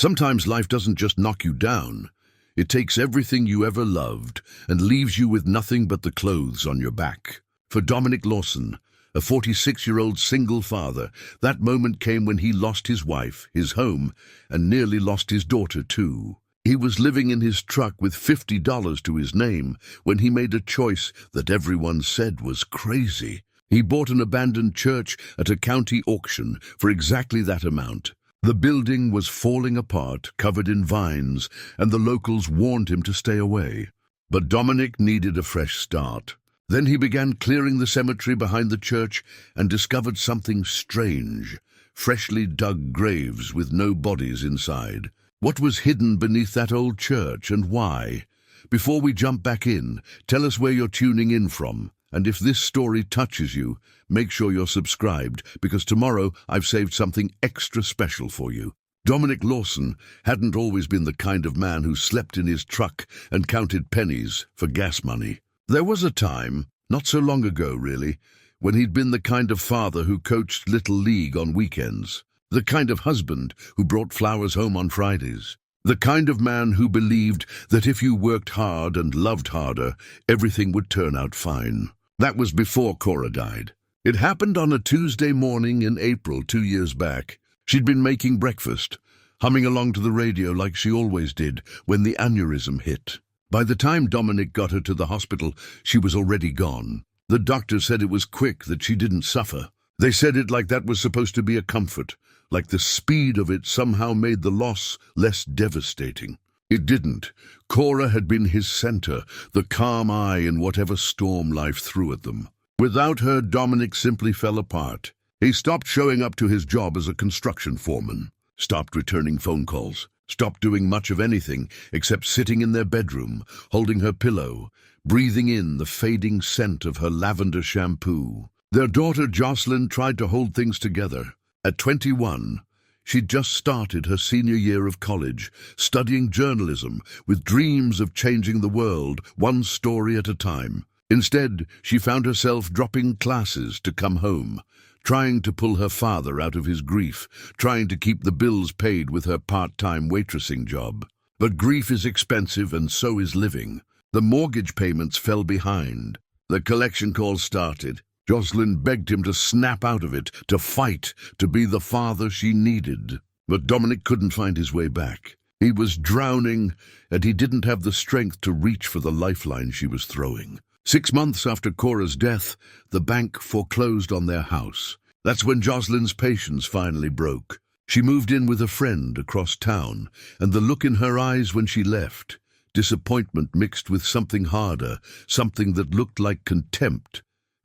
Sometimes life doesn't just knock you down. It takes everything you ever loved and leaves you with nothing but the clothes on your back. For Dominic Lawson, a 46-year-old single father, that moment came when he lost his wife, his home, and nearly lost his daughter too. He was living in his truck with $50 to his name when he made a choice that everyone said was crazy. He bought an abandoned church at a county auction for exactly that amount. The building was falling apart, covered in vines, and the locals warned him to stay away. But Dominic needed a fresh start. Then he began clearing the cemetery behind the church and discovered something strange: freshly dug graves with no bodies inside. What was hidden beneath that old church, and why? Before we jump back in, tell us where you're tuning in from. And if this story touches you, make sure you're subscribed, because tomorrow I've saved something extra special for you. Dominic Lawson hadn't always been the kind of man who slept in his truck and counted pennies for gas money. There was a time, not so long ago really, when he'd been the kind of father who coached Little League on weekends, the kind of husband who brought flowers home on Fridays, the kind of man who believed that if you worked hard and loved harder, everything would turn out fine. That was before Cora died. It happened on a Tuesday morning in April 2 years back. She'd been making breakfast, humming along to the radio like she always did, when the aneurysm hit. By the time Dominic got her to the hospital, she was already gone. The doctor said it was quick, that she didn't suffer. They said it like that was supposed to be a comfort, like the speed of it somehow made the loss less devastating. It didn't. Cora had been his center, the calm eye in whatever storm life threw at them. Without her, Dominic simply fell apart. He stopped showing up to his job as a construction foreman, stopped returning phone calls, stopped doing much of anything except sitting in their bedroom, holding her pillow, breathing in the fading scent of her lavender shampoo. Their daughter Jocelyn tried to hold things together. At 21, she'd just started her senior year of college, studying journalism with dreams of changing the world, one story at a time. Instead, she found herself dropping classes to come home, trying to pull her father out of his grief, trying to keep the bills paid with her part-time waitressing job. But grief is expensive, and so is living. The mortgage payments fell behind. The collection calls started. Jocelyn begged him to snap out of it, to fight, to be the father she needed. But Dominic couldn't find his way back. He was drowning, and he didn't have the strength to reach for the lifeline she was throwing. 6 months after Cora's death, the bank foreclosed on their house. That's when Jocelyn's patience finally broke. She moved in with a friend across town, and the look in her eyes when she left, disappointment mixed with something harder, something that looked like contempt,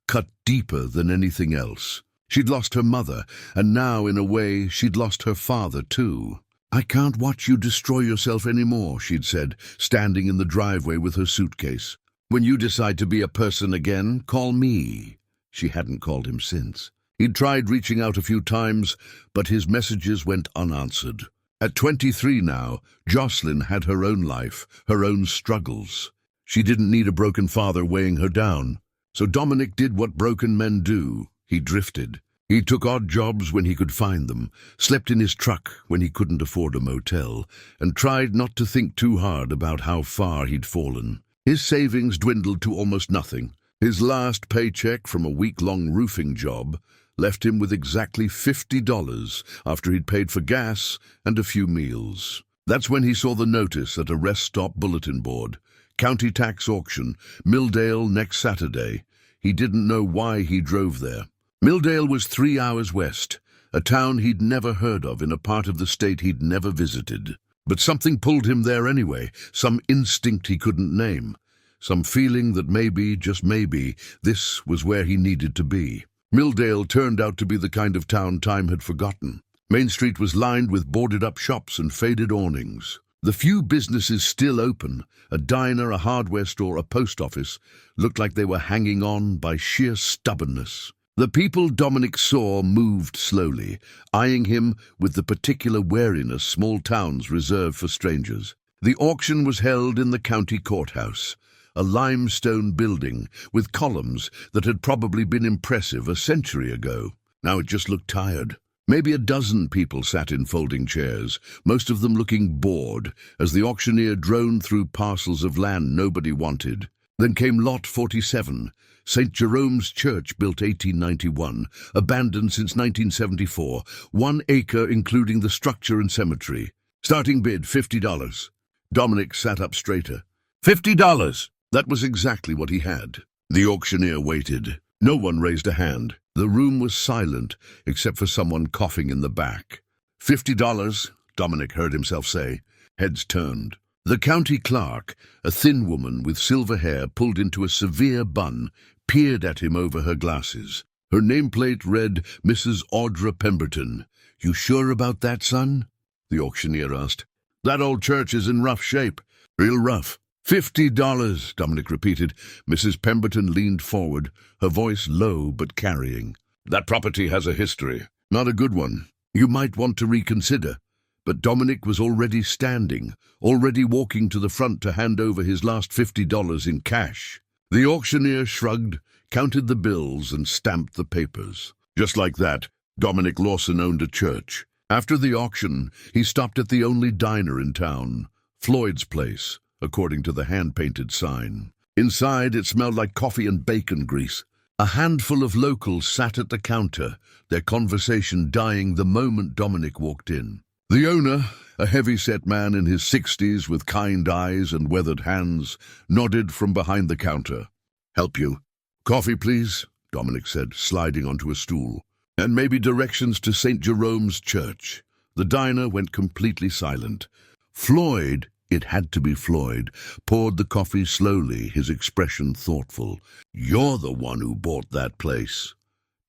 cut deeper than anything else. She'd lost her mother, and now, in a way, she'd lost her father too. "I can't watch you destroy yourself anymore," she'd said, standing in the driveway with her suitcase. "When you decide to be a person again, call me." She hadn't called him since. He'd tried reaching out a few times, but his messages went unanswered. At 23 now, Jocelyn had her own life, her own struggles. She didn't need a broken father weighing her down. So Dominic did what broken men do. He drifted. He took odd jobs when he could find them, slept in his truck when he couldn't afford a motel, and tried not to think too hard about how far he'd fallen. His savings dwindled to almost nothing. His last paycheck from a week-long roofing job left him with exactly $50 after he'd paid for gas and a few meals. That's when he saw the notice at a rest stop bulletin board. County tax auction, Milldale next Saturday. He didn't know why he drove there. Milldale was 3 hours west, a town he'd never heard of in a part of the state he'd never visited. But something pulled him there anyway, some instinct he couldn't name, some feeling that maybe, just maybe, this was where he needed to be. Milldale turned out to be the kind of town time had forgotten. Main Street was lined with boarded-up shops and faded awnings. The few businesses still open, a diner, a hardware store, a post office, looked like they were hanging on by sheer stubbornness. The people Dominic saw moved slowly, eyeing him with the particular wariness small towns reserve for strangers. The auction was held in the county courthouse, a limestone building with columns that had probably been impressive a century ago. Now it just looked tired. Maybe a dozen people sat in folding chairs, most of them looking bored, as the auctioneer droned through parcels of land nobody wanted. Then came Lot 47, St. Jerome's Church, built 1891, abandoned since 1974, 1 acre including the structure and cemetery. Starting bid, $50. Dominic sat up straighter. $50! That was exactly what he had. The auctioneer waited. No one raised a hand. The room was silent, except for someone coughing in the back. $50, Dominic heard himself say. Heads turned. The county clerk, a thin woman with silver hair pulled into a severe bun, peered at him over her glasses. Her nameplate read, Mrs. Audra Pemberton. "You sure about that, son?" the auctioneer asked. "That old church is in rough shape. Real rough." $50, Dominic repeated. Mrs. Pemberton leaned forward, her voice low but carrying. "That property has a history. Not a good one. You might want to reconsider." But Dominic was already standing, already walking to the front to hand over his last $50 in cash. The auctioneer shrugged, counted the bills, and stamped the papers. Just like that, Dominic Lawson owned a church. After the auction, he stopped at the only diner in town, Floyd's Place, according to the hand-painted sign. Inside, it smelled like coffee and bacon grease. A handful of locals sat at the counter, their conversation dying the moment Dominic walked in. The owner, a heavy-set man in his 60s with kind eyes and weathered hands, nodded from behind the counter. "Help you?" "Coffee, please," Dominic said, sliding onto a stool. "And maybe directions to St. Jerome's Church." The diner went completely silent. Floyd, it had to be Floyd, poured the coffee slowly, his expression thoughtful. "You're the one who bought that place."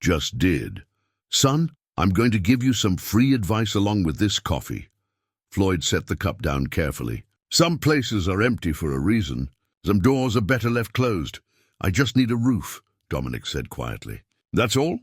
"Just did." "Son, I'm going to give you some free advice along with this coffee." Floyd set the cup down carefully. "Some places are empty for a reason. Some doors are better left closed. I just need a roof," Dominic said quietly. "That's all?"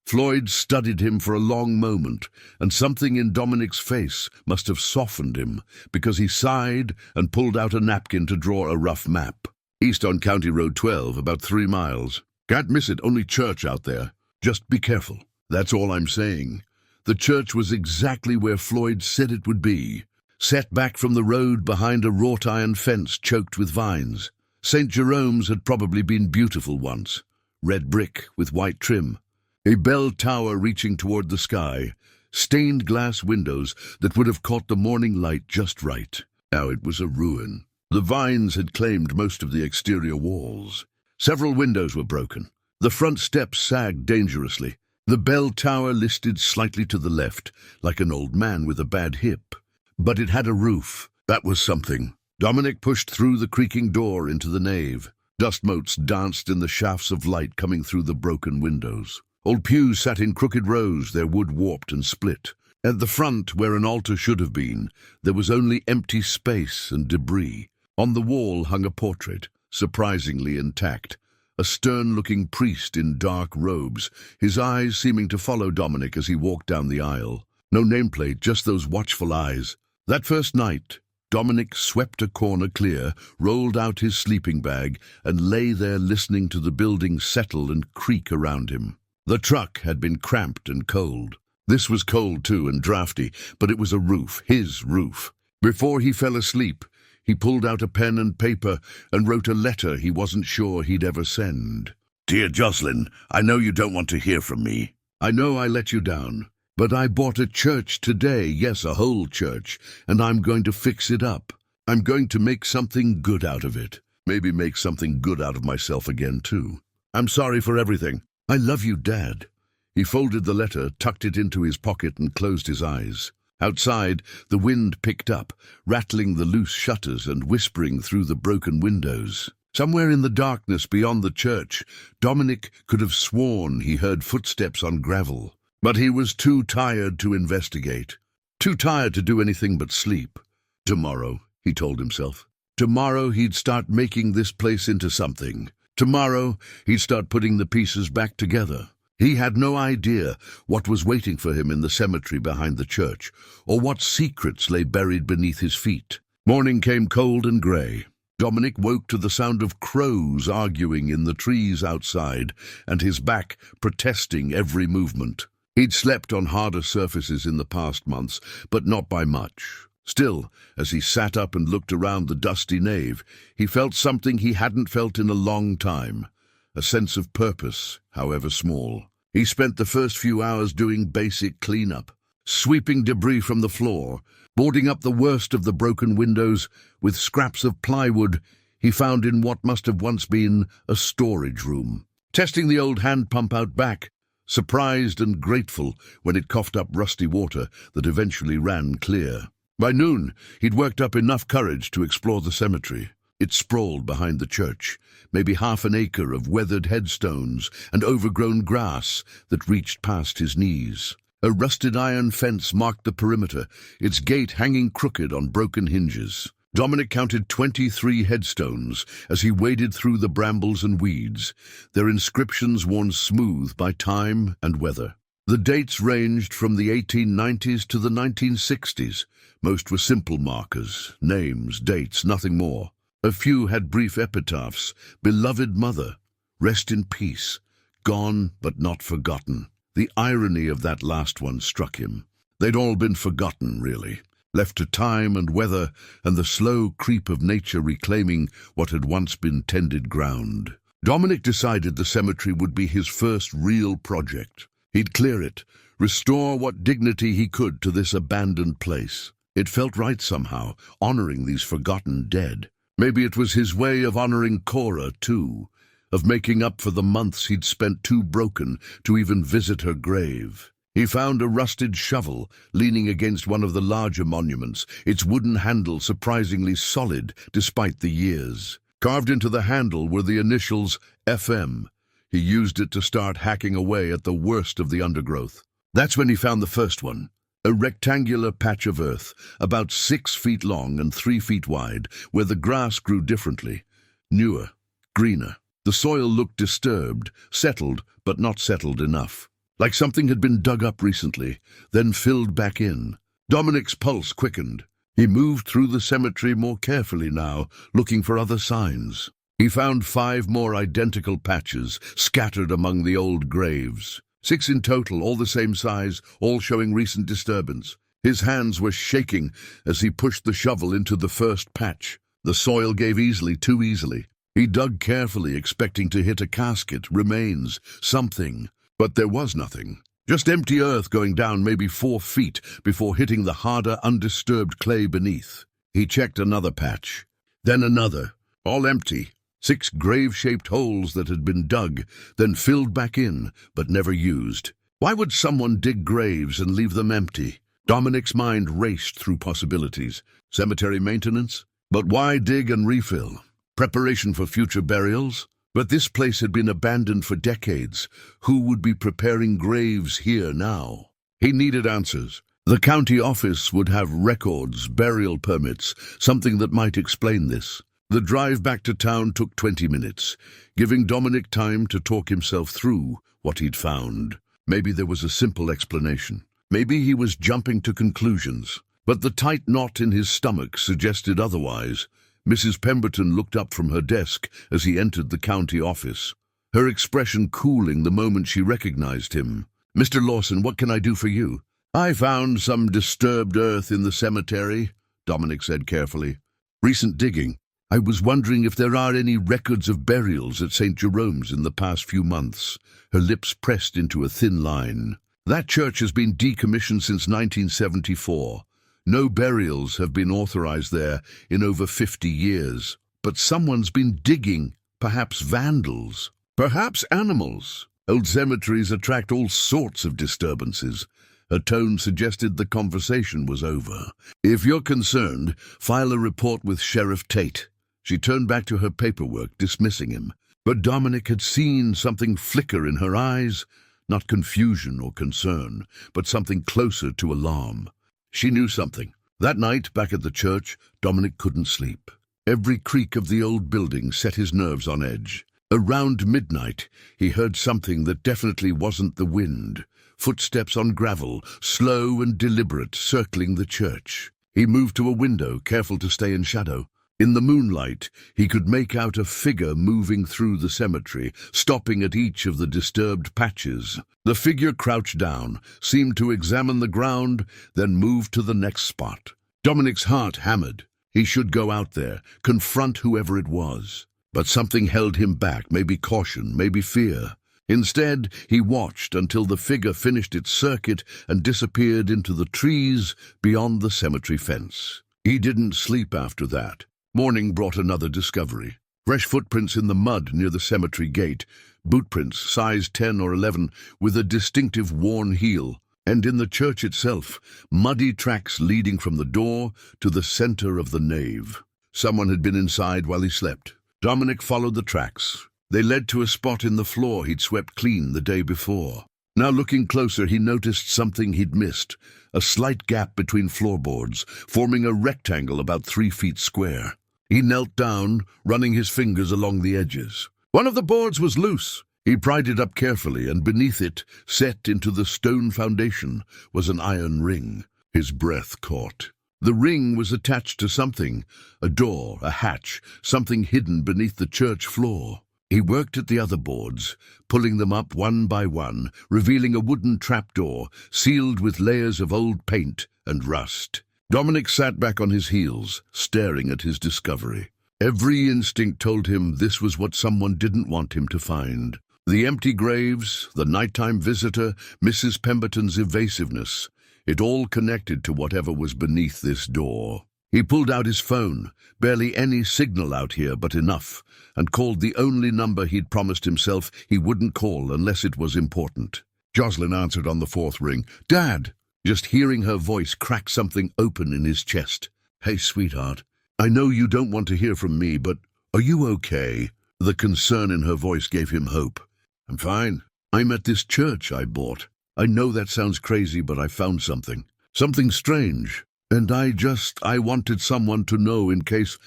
Floyd studied him for a long moment, and something in Dominic's face must have softened him, because he sighed and pulled out a napkin to draw a rough map. "East on County Road 12, about 3 miles. Can't miss it, only church out there. Just be careful. That's all I'm saying." The church was exactly where Floyd said it would be, set back from the road behind a wrought iron fence choked with vines. St. Jerome's had probably been beautiful once, red brick with white trim. A bell tower reaching toward the sky, stained glass windows that would have caught the morning light just right. Now it was a ruin. The vines had claimed most of the exterior walls. Several windows were broken. The front steps sagged dangerously. The bell tower listed slightly to the left, like an old man with a bad hip. But it had a roof. That was something. Dominic pushed through the creaking door into the nave. Dust motes danced in the shafts of light coming through the broken windows. Old pews sat in crooked rows, their wood warped and split. At the front, where an altar should have been, there was only empty space and debris. On the wall hung a portrait, surprisingly intact. A stern-looking priest in dark robes, his eyes seeming to follow Dominic as he walked down the aisle. No nameplate, just those watchful eyes. That first night, Dominic swept a corner clear, rolled out his sleeping bag, and lay there listening to the building settle and creak around him. The truck had been cramped and cold. This was cold too and drafty, but it was a roof, his roof. Before he fell asleep, he pulled out a pen and paper and wrote a letter he wasn't sure he'd ever send. "Dear Jocelyn, I know you don't want to hear from me. I know I let you down, but I bought a church today, yes, a whole church, and I'm going to fix it up. I'm going to make something good out of it. Maybe make something good out of myself again, too. I'm sorry for everything. I love you, Dad." He folded the letter, tucked it into his pocket, and closed his eyes. Outside, the wind picked up, rattling the loose shutters and whispering through the broken windows. Somewhere in the darkness beyond the church, Dominic could have sworn he heard footsteps on gravel. But he was too tired to investigate, too tired to do anything but sleep. Tomorrow, he told himself. Tomorrow he'd start making this place into something. Tomorrow he'd start putting the pieces back together. He had no idea what was waiting for him in the cemetery behind the church, or what secrets lay buried beneath his feet. Morning came cold and grey. Dominic woke to the sound of crows arguing in the trees outside, and his back protesting every movement. He'd slept on harder surfaces in the past months, but not by much. Still, as he sat up and looked around the dusty nave, he felt something he hadn't felt in a long time, a sense of purpose, however small. He spent the first few hours doing basic cleanup, sweeping debris from the floor, boarding up the worst of the broken windows with scraps of plywood he found in what must have once been a storage room. Testing the old hand pump out back, surprised and grateful when it coughed up rusty water that eventually ran clear. By noon, he'd worked up enough courage to explore the cemetery. It sprawled behind the church, maybe half an acre of weathered headstones and overgrown grass that reached past his knees. A rusted iron fence marked the perimeter, its gate hanging crooked on broken hinges. Dominic counted 23 headstones as he waded through the brambles and weeds, their inscriptions worn smooth by time and weather. The dates ranged from the 1890s to the 1960s. Most were simple markers, names, dates, nothing more. A few had brief epitaphs: beloved mother, rest in peace, gone but not forgotten. The irony of that last one struck him. They'd all been forgotten, really, left to time and weather and the slow creep of nature reclaiming what had once been tended ground. Dominic decided the cemetery would be his first real project. He'd clear it, restore what dignity he could to this abandoned place. It felt right somehow, honoring these forgotten dead. Maybe it was his way of honoring Cora, too, of making up for the months he'd spent too broken to even visit her grave. He found a rusted shovel leaning against one of the larger monuments, its wooden handle surprisingly solid despite the years. Carved into the handle were the initials FM. He used it to start hacking away at the worst of the undergrowth. That's when he found the first one. A rectangular patch of earth, about 6 feet long and 3 feet wide, where the grass grew differently. Newer, greener. The soil looked disturbed, settled, but not settled enough. Like something had been dug up recently, then filled back in. Dominic's pulse quickened. He moved through the cemetery more carefully now, looking for other signs. He found 5 more identical patches scattered among the old graves. 6 in total, all the same size, all showing recent disturbance. His hands were shaking as he pushed the shovel into the first patch. The soil gave easily, too easily. He dug carefully, expecting to hit a casket, remains, something. But there was nothing. Just empty earth going down maybe 4 feet before hitting the harder, undisturbed clay beneath. He checked another patch, then another, all empty. 6 grave-shaped holes that had been dug, then filled back in, but never used. Why would someone dig graves and leave them empty? Dominic's mind raced through possibilities. Cemetery maintenance? But why dig and refill? Preparation for future burials? But this place had been abandoned for decades. Who would be preparing graves here now? He needed answers. The county office would have records, burial permits, something that might explain this. The drive back to town took 20 minutes, giving Dominic time to talk himself through what he'd found. Maybe there was a simple explanation. Maybe he was jumping to conclusions. But the tight knot in his stomach suggested otherwise. Mrs. Pemberton looked up from her desk as he entered the county office, her expression cooling the moment she recognized him. "Mr. Lawson, what can I do for you?" "I found some disturbed earth in the cemetery," Dominic said carefully. "Recent digging. I was wondering if there are any records of burials at St. Jerome's in the past few months." Her lips pressed into a thin line. "That church has been decommissioned since 1974. No burials have been authorized there in over 50 years. But someone's been digging, perhaps vandals, perhaps animals. Old cemeteries attract all sorts of disturbances." Her tone suggested the conversation was over. "If you're concerned, file a report with Sheriff Tate." She turned back to her paperwork, dismissing him. But Dominic had seen something flicker in her eyes, not confusion or concern, but something closer to alarm. She knew something. That night, back at the church, Dominic couldn't sleep. Every creak of the old building set his nerves on edge. Around midnight, he heard something that definitely wasn't the wind. Footsteps on gravel, slow and deliberate, circling the church. He moved to a window, careful to stay in shadow. In the moonlight, he could make out a figure moving through the cemetery, stopping at each of the disturbed patches. The figure crouched down, seemed to examine the ground, then moved to the next spot. Dominic's heart hammered. He should go out there, confront whoever it was. But something held him back, maybe caution, maybe fear. Instead, he watched until the figure finished its circuit and disappeared into the trees beyond the cemetery fence. He didn't sleep after that. Morning brought another discovery. Fresh footprints in the mud near the cemetery gate, bootprints size 10 or 11 with a distinctive worn heel. And in the church itself, muddy tracks leading from the door to the center of the nave. Someone had been inside while he slept. Dominic followed the tracks. They led to a spot in the floor he'd swept clean the day before. Now looking closer, he noticed something he'd missed. A slight gap between floorboards, forming a rectangle about 3 feet square. He knelt down, running his fingers along the edges. One of the boards was loose. He pried it up carefully, and beneath it, set into the stone foundation, was an iron ring. His breath caught. The ring was attached to something, a door, a hatch, something hidden beneath the church floor. He worked at the other boards, pulling them up one by one, revealing a wooden trapdoor, sealed with layers of old paint and rust. Dominic sat back on his heels, staring at his discovery. Every instinct told him this was what someone didn't want him to find. The empty graves, the nighttime visitor, Mrs. Pemberton's evasiveness, it all connected to whatever was beneath this door. He pulled out his phone, barely any signal out here but enough, and called the only number he'd promised himself he wouldn't call unless it was important. Jocelyn answered on the 4th ring. "Dad!" Just hearing her voice cracked something open in his chest. "Hey, sweetheart, I know you don't want to hear from me, but are you okay?" The concern in her voice gave him hope. "I'm fine. I'm at this church I bought. I know that sounds crazy, but I found something. Something strange. And I wanted someone to know in case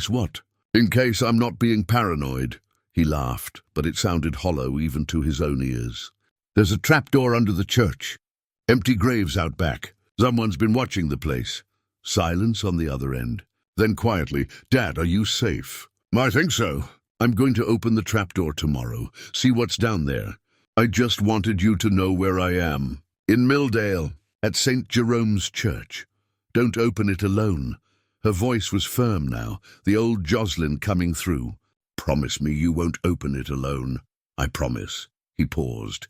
what? In case I'm not being paranoid." He laughed, but it sounded hollow even to his own ears. "There's a trapdoor under the church. Empty graves out back. Someone's been watching the place." Silence on the other end. Then quietly, "Dad, are you safe?" "I think so. I'm going to open the trapdoor tomorrow, see what's down there. I just wanted you to know where I am. In Milldale, at St. Jerome's Church. Don't open it alone." Her voice was firm now, the old Jocelyn coming through. "Promise me you won't open it alone." "I promise." He paused.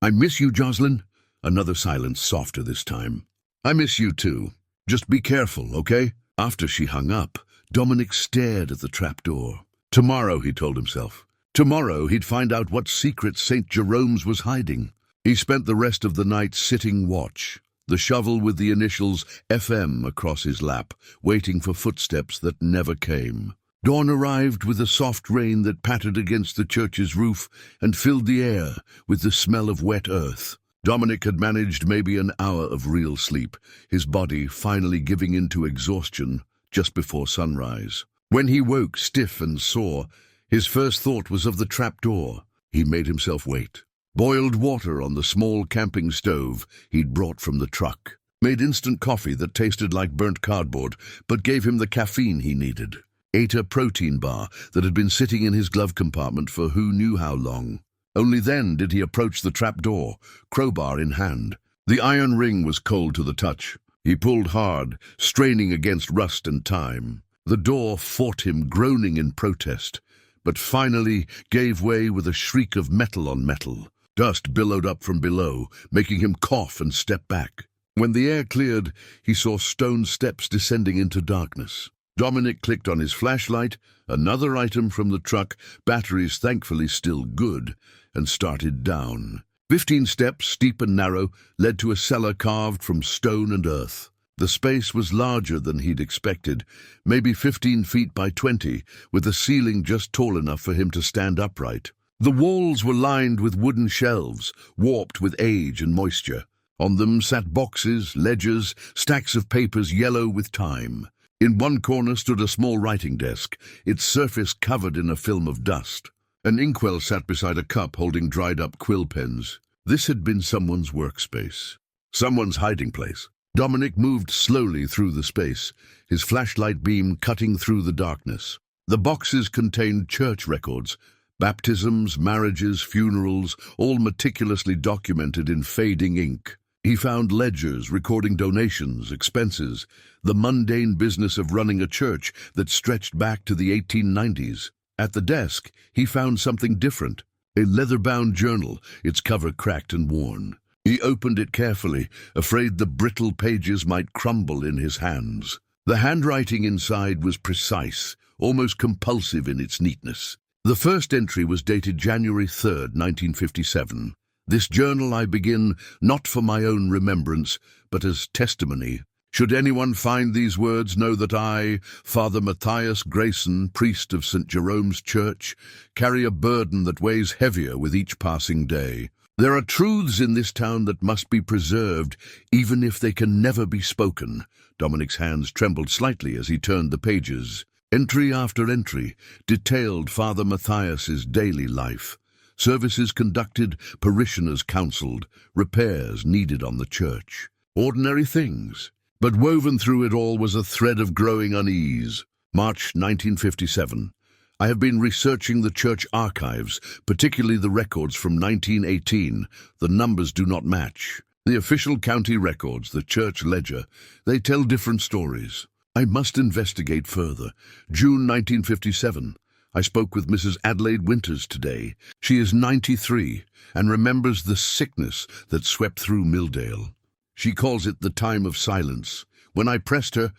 "I miss you, Jocelyn." Another silence, softer this time. "I miss you too. Just be careful, okay?" After she hung up, Dominic stared at the trapdoor. Tomorrow, he told himself. Tomorrow he'd find out what secret St. Jerome's was hiding. He spent the rest of the night sitting watch, the shovel with the initials FM across his lap, waiting for footsteps that never came. Dawn arrived with a soft rain that pattered against the church's roof and filled the air with the smell of wet earth. Dominic had managed maybe an hour of real sleep, his body finally giving in to exhaustion just before sunrise. When he woke stiff and sore, his first thought was of the trapdoor. He made himself wait. Boiled water on the small camping stove he'd brought from the truck. Made instant coffee that tasted like burnt cardboard, but gave him the caffeine he needed. Ate a protein bar that had been sitting in his glove compartment for who knew how long. Only then did he approach the trapdoor, crowbar in hand. The iron ring was cold to the touch. He pulled hard, straining against rust and time. The door fought him, groaning in protest, but finally gave way with a shriek of metal on metal. Dust billowed up from below, making him cough and step back. When the air cleared, he saw stone steps descending into darkness. Dominic clicked on his flashlight, another item from the truck, batteries thankfully still good, and started down. 15 steps, steep and narrow, led to a cellar carved from stone and earth. The space was larger than he'd expected, maybe 15 feet by 20, with the ceiling just tall enough for him to stand upright. The walls were lined with wooden shelves, warped with age and moisture. On them sat boxes, ledgers, stacks of papers yellow with time. In one corner stood a small writing desk, its surface covered in a film of dust. An inkwell sat beside a cup holding dried-up quill pens. This had been someone's workspace, someone's hiding place. Dominic moved slowly through the space, his flashlight beam cutting through the darkness. The boxes contained church records, baptisms, marriages, funerals, all meticulously documented in fading ink. He found ledgers recording donations, expenses, the mundane business of running a church that stretched back to the 1890s. At the desk, he found something different, a leather-bound journal, its cover cracked and worn. He opened it carefully, afraid the brittle pages might crumble in his hands. The handwriting inside was precise, almost compulsive in its neatness. The first entry was dated January 3rd, 1957. This journal I begin not for my own remembrance, but as testimony. Should anyone find these words, know that I, Father Matthias Grayson, priest of St. Jerome's Church, carry a burden that weighs heavier with each passing day. There are truths in this town that must be preserved, even if they can never be spoken. Dominic's hands trembled slightly as he turned the pages. Entry after entry detailed Father Matthias's daily life. Services conducted, parishioners counseled, repairs needed on the church. Ordinary things. But woven through it all was a thread of growing unease. March 1957. I have been researching the church archives, particularly the records from 1918. The numbers do not match. The official county records, the church ledger, they tell different stories. I must investigate further. June 1957. I spoke with Mrs. Adelaide Winters today. She is 93 and remembers the sickness that swept through Milldale. She calls it the time of silence. When I pressed her,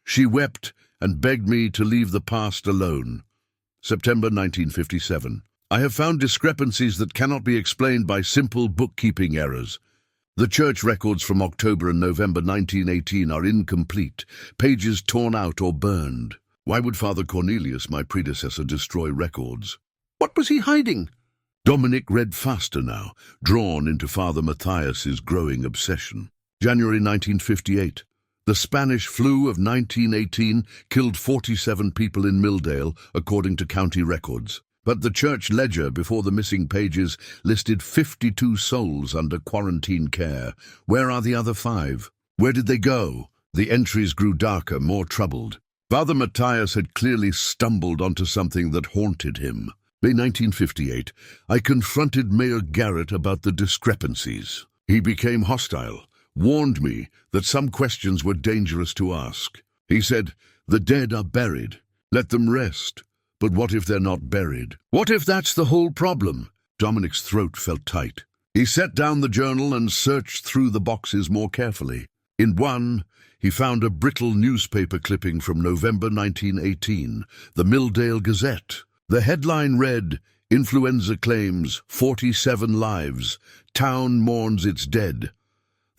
she wept and begged me to leave the past alone. September 1957. I have found discrepancies that cannot be explained by simple bookkeeping errors. The church records from October and November 1918 are incomplete, pages torn out or burned. Why would Father Cornelius, my predecessor, destroy records? What was he hiding? Dominic read faster now, drawn into Father Matthias's growing obsession. January 1958. The Spanish flu of 1918 killed 47 people in Milldale, according to county records. But the church ledger before the missing pages listed 52 souls under quarantine care. Where are the other 5? Where did they go? The entries grew darker, more troubled. Father Matthias had clearly stumbled onto something that haunted him. May 1958. I confronted Mayor Garrett about the discrepancies. He became hostile, warned me that some questions were dangerous to ask. He said, "The dead are buried. Let them rest. But what if they're not buried? What if that's the whole problem?" Dominic's throat felt tight. He set down the journal and searched through the boxes more carefully. In one, he found a brittle newspaper clipping from November 1918, the Milldale Gazette. The headline read, "Influenza claims 47 lives. Town mourns its dead."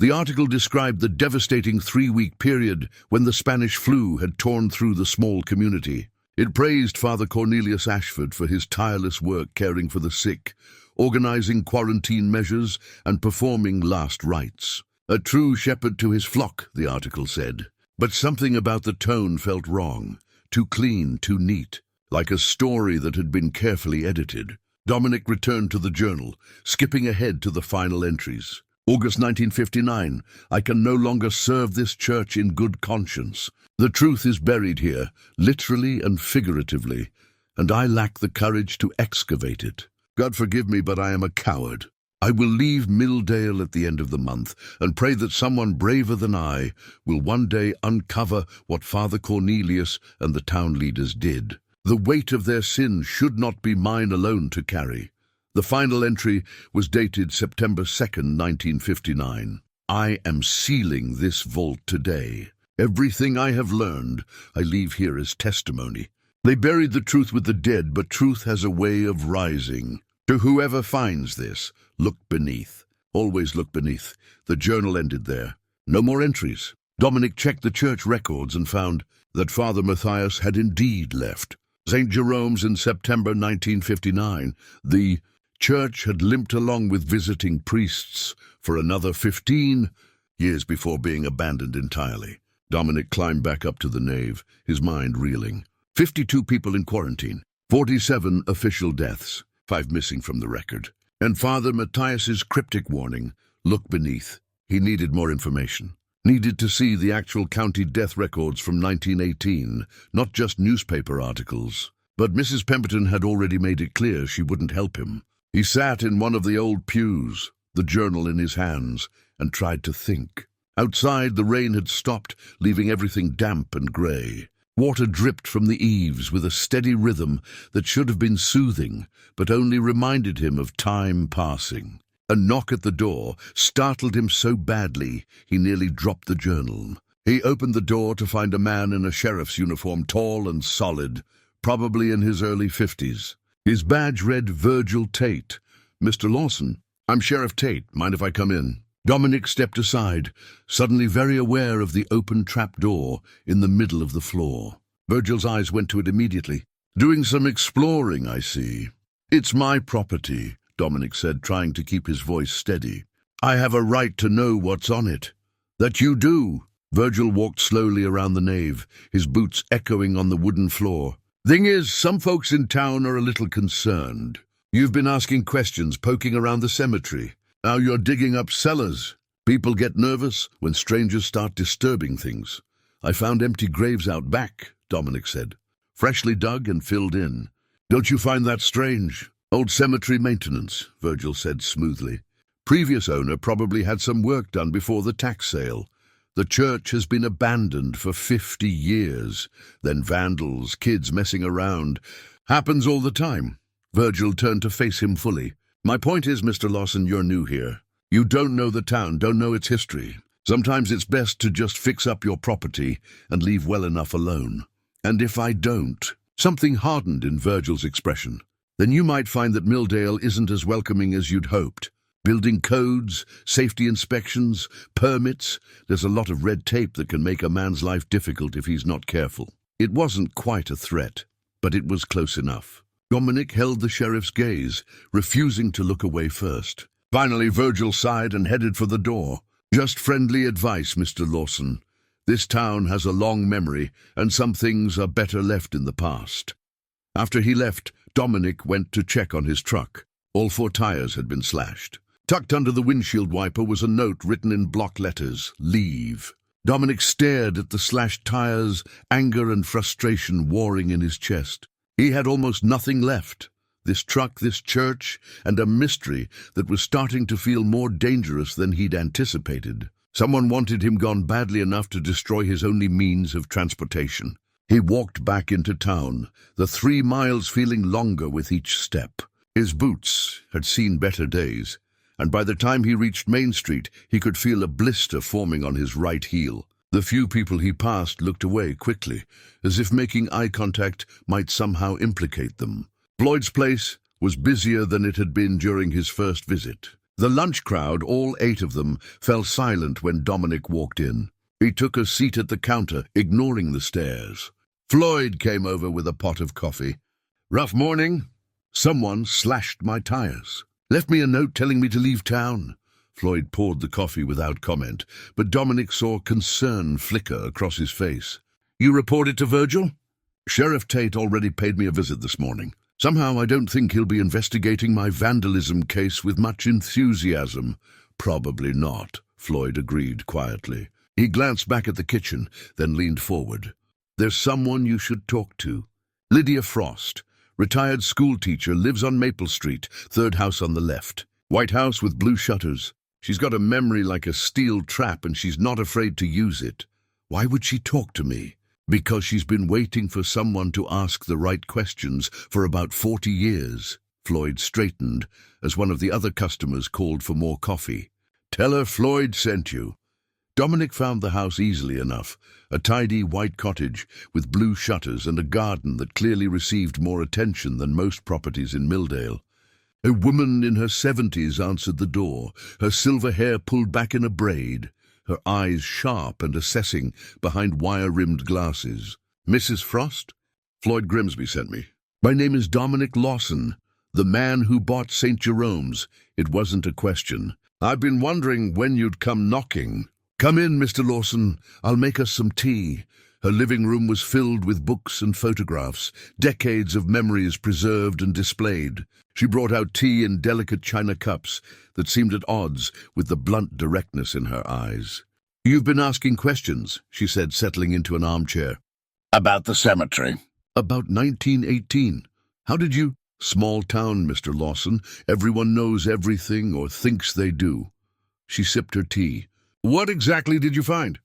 The article described the devastating 3-week period when the Spanish flu had torn through the small community. It praised Father Cornelius Ashford for his tireless work caring for the sick, organizing quarantine measures, and performing last rites. A true shepherd to his flock, the article said. But something about the tone felt wrong, too clean, too neat, like a story that had been carefully edited. Dominic returned to the journal, skipping ahead to the final entries. August 1959, I can no longer serve this church in good conscience. The truth is buried here, literally and figuratively, and I lack the courage to excavate it. God forgive me, but I am a coward. I will leave Milldale at the end of the month and pray that someone braver than I will one day uncover what Father Cornelius and the town leaders did. The weight of their sin should not be mine alone to carry. The final entry was dated September 2nd, 1959. I am sealing this vault today. Everything I have learned, I leave here as testimony. They buried the truth with the dead, but truth has a way of rising. To whoever finds this, look beneath. Always look beneath. The journal ended there. No more entries. Dominic checked the church records and found that Father Matthias had indeed left. St. Jerome's in September 1959. The church had limped along with visiting priests for another 15 years before being abandoned entirely. Dominic climbed back up to the nave, his mind reeling. 52 people in quarantine, 47 official deaths, 5 missing from the record. And Father Matthias's cryptic warning, look beneath. He needed more information. Needed to see the actual county death records from 1918, not just newspaper articles. But Mrs. Pemberton had already made it clear she wouldn't help him. He sat in one of the old pews, the journal in his hands, and tried to think. Outside, the rain had stopped, leaving everything damp and grey. Water dripped from the eaves with a steady rhythm that should have been soothing, but only reminded him of time passing. A knock at the door startled him so badly he nearly dropped the journal. He opened the door to find a man in a sheriff's uniform, tall and solid, probably in his early 50s. His badge read Virgil Tate. "Mr. Lawson, I'm Sheriff Tate. Mind if I come in?" Dominic stepped aside, suddenly very aware of the open trapdoor in the middle of the floor. Virgil's eyes went to it immediately. "Doing some exploring, I see." "It's my property," Dominic said, trying to keep his voice steady. "I have a right to know what's on it." "That you do." Virgil walked slowly around the nave, his boots echoing on the wooden floor. "Thing is, some folks in town are a little concerned. You've been asking questions, poking around the cemetery. Now you're digging up cellars. People get nervous when strangers start disturbing things. I found empty graves out back," Dominic said. "Freshly dug and filled in. Don't you find that strange?" "Old cemetery maintenance," Virgil said smoothly. "Previous owner probably had some work done before the tax sale. The church has been abandoned for 50 years. Then vandals, kids messing around. Happens all the time." Virgil turned to face him fully. "My point is, Mr. Lawson, you're new here. You don't know the town, don't know its history. Sometimes it's best to just fix up your property and leave well enough alone. And if I don't..." Something hardened in Virgil's expression. "Then you might find that Milldale isn't as welcoming as you'd hoped. Building codes, safety inspections, permits. There's a lot of red tape that can make a man's life difficult if he's not careful." It wasn't quite a threat, but it was close enough. Dominic held the sheriff's gaze, refusing to look away first. Finally, Virgil sighed and headed for the door. "Just friendly advice, Mr. Lawson. This town has a long memory, and some things are better left in the past." After he left, Dominic went to check on his truck. All 4 tires had been slashed. Tucked under the windshield wiper was a note written in block letters, "Leave." Dominic stared at the slashed tires, anger and frustration warring in his chest. He had almost nothing left. This truck, this church, and a mystery that was starting to feel more dangerous than he'd anticipated. Someone wanted him gone badly enough to destroy his only means of transportation. He walked back into town, the 3 miles feeling longer with each step. His boots had seen better days, and by the time he reached Main Street, he could feel a blister forming on his right heel. The few people he passed looked away quickly, as if making eye contact might somehow implicate them. Floyd's place was busier than it had been during his first visit. The lunch crowd, all 8 of them, fell silent when Dominic walked in. He took a seat at the counter, ignoring the stares. Floyd came over with a pot of coffee. "Rough morning?" "Someone slashed my tires. Left me a note telling me to leave town." Floyd poured the coffee without comment, but Dominic saw concern flicker across his face. "You reported to Virgil?" "Sheriff Tate already paid me a visit this morning. Somehow I don't think he'll be investigating my vandalism case with much enthusiasm." "Probably not," Floyd agreed quietly. He glanced back at the kitchen, then leaned forward. "There's someone you should talk to. Lydia Frost, retired schoolteacher, lives on Maple Street, 3rd house on the left. White house with blue shutters. She's got a memory like a steel trap, and she's not afraid to use it." "Why would she talk to me?" "Because she's been waiting for someone to ask the right questions for about 40 years. Floyd straightened as one of the other customers called for more coffee. "Tell her Floyd sent you." Dominic found the house easily enough, a tidy white cottage with blue shutters and a garden that clearly received more attention than most properties in Milldale. A woman in her 70s answered the door, her silver hair pulled back in a braid, her eyes sharp and assessing behind wire-rimmed glasses. "Mrs. Frost?" "Floyd Grimsby sent me." "My name is Dominic Lawson, the man who bought St. Jerome's." It wasn't a question. "I've been wondering when you'd come knocking." "Come in, Mr. Lawson. I'll make us some tea." Her living room was filled with books and photographs, decades of memories preserved and displayed. She brought out tea in delicate china cups that seemed at odds with the blunt directness in her eyes. You've been asking questions, she said, settling into an armchair. About the cemetery. About 1918. How did you... Small town, Mr. Lawson. Everyone knows everything or thinks they do. She sipped her tea. What exactly did you find?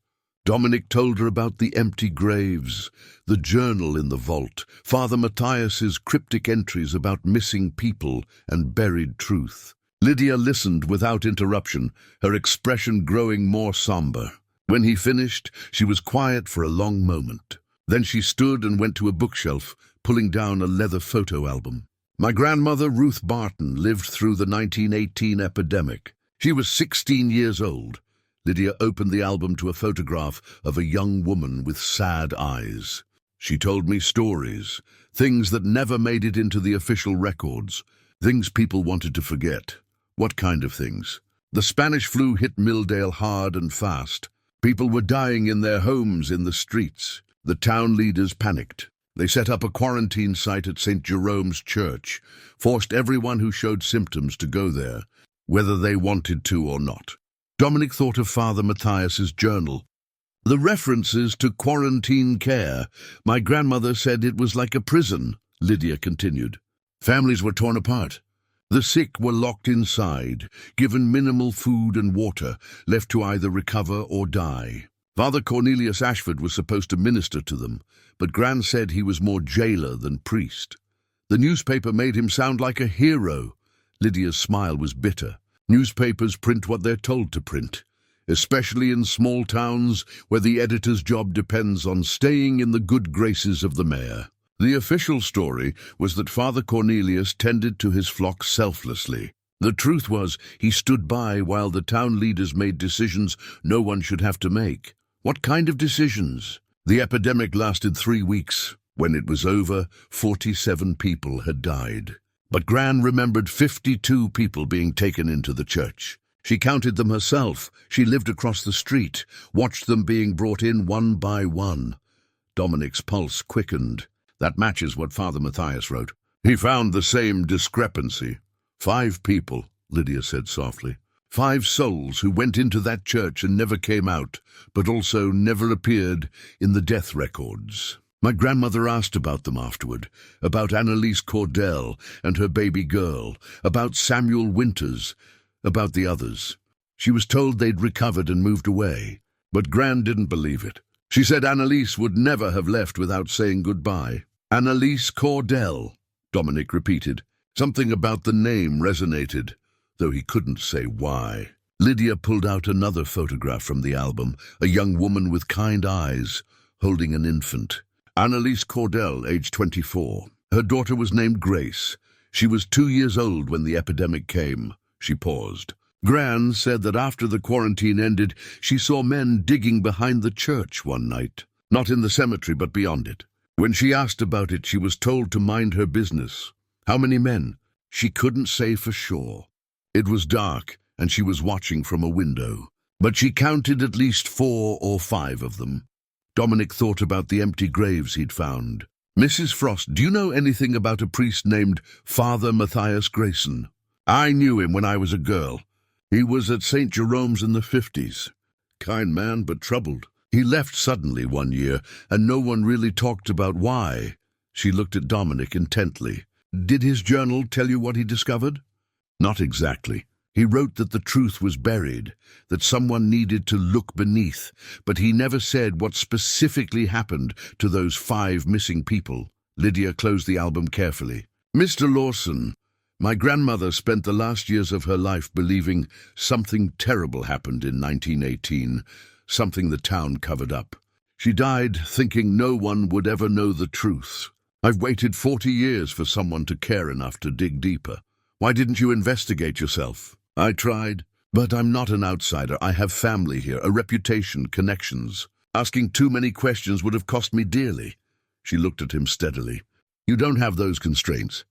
Dominic told her about the empty graves, the journal in the vault, Father Matthias's cryptic entries about missing people and buried truth. Lydia listened without interruption, her expression growing more somber. When he finished, she was quiet for a long moment. Then she stood and went to a bookshelf, pulling down a leather photo album. My grandmother, Ruth Barton, lived through the 1918 epidemic. She was 16 years old. Lydia opened the album to a photograph of a young woman with sad eyes. She told me stories, things that never made it into the official records, things people wanted to forget. What kind of things? The Spanish flu hit Milldale hard and fast. People were dying in their homes, in the streets. The town leaders panicked. They set up a quarantine site at St. Jerome's Church, forced everyone who showed symptoms to go there, whether they wanted to or not. Dominic thought of Father Matthias's journal. The references to quarantine care. My grandmother said it was like a prison, Lydia continued. Families were torn apart. The sick were locked inside, given minimal food and water, left to either recover or die. Father Cornelius Ashford was supposed to minister to them, but Gran said he was more jailer than priest. The newspaper made him sound like a hero. Lydia's smile was bitter. Newspapers print what they're told to print, especially in small towns where the editor's job depends on staying in the good graces of the mayor. The official story was that Father Cornelius tended to his flock selflessly. The truth was, he stood by while the town leaders made decisions no one should have to make. What kind of decisions? The epidemic lasted 3 weeks. When it was over, 47 people had died. But Gran remembered 52 people being taken into the church. She counted them herself. She lived across the street, watched them being brought in one by one. Dominic's pulse quickened. That matches what Father Matthias wrote. He found the same discrepancy. 5 people, Lydia said softly. 5 souls who went into that church and never came out, but also never appeared in the death records. My grandmother asked about them afterward, about Annalise Cordell and her baby girl, about Samuel Winters, about the others. She was told they'd recovered and moved away, but Gran didn't believe it. She said Annalise would never have left without saying goodbye. Annalise Cordell, Dominic repeated. Something about the name resonated, though he couldn't say why. Lydia pulled out another photograph from the album, a young woman with kind eyes, holding an infant. Annalise Cordell, age 24. Her daughter was named Grace. She was 2 years old when the epidemic came. She paused. Gran said that after the quarantine ended, she saw men digging behind the church one night. Not in the cemetery, but beyond it. When she asked about it, she was told to mind her business. How many men? She couldn't say for sure. It was dark, and she was watching from a window. But she counted at least 4 or 5 of them. Dominic thought about the empty graves he'd found. Mrs. Frost, do you know anything about a priest named Father Matthias Grayson? I knew him when I was a girl. He was at St. Jerome's in the 50s. Kind man, but troubled. He left suddenly one year, and no one really talked about why. She looked at Dominic intently. Did his journal tell you what he discovered? Not exactly. He wrote that the truth was buried, that someone needed to look beneath, but he never said what specifically happened to those 5 missing people. Lydia closed the album carefully. Mr. Lawson, my grandmother spent the last years of her life believing something terrible happened in 1918, something the town covered up. She died thinking no one would ever know the truth. I've waited 40 years for someone to care enough to dig deeper. Why didn't you investigate yourself? I tried, but I'm not an outsider. I have family here, a reputation, connections. Asking too many questions would have cost me dearly. She looked at him steadily. You don't have those constraints.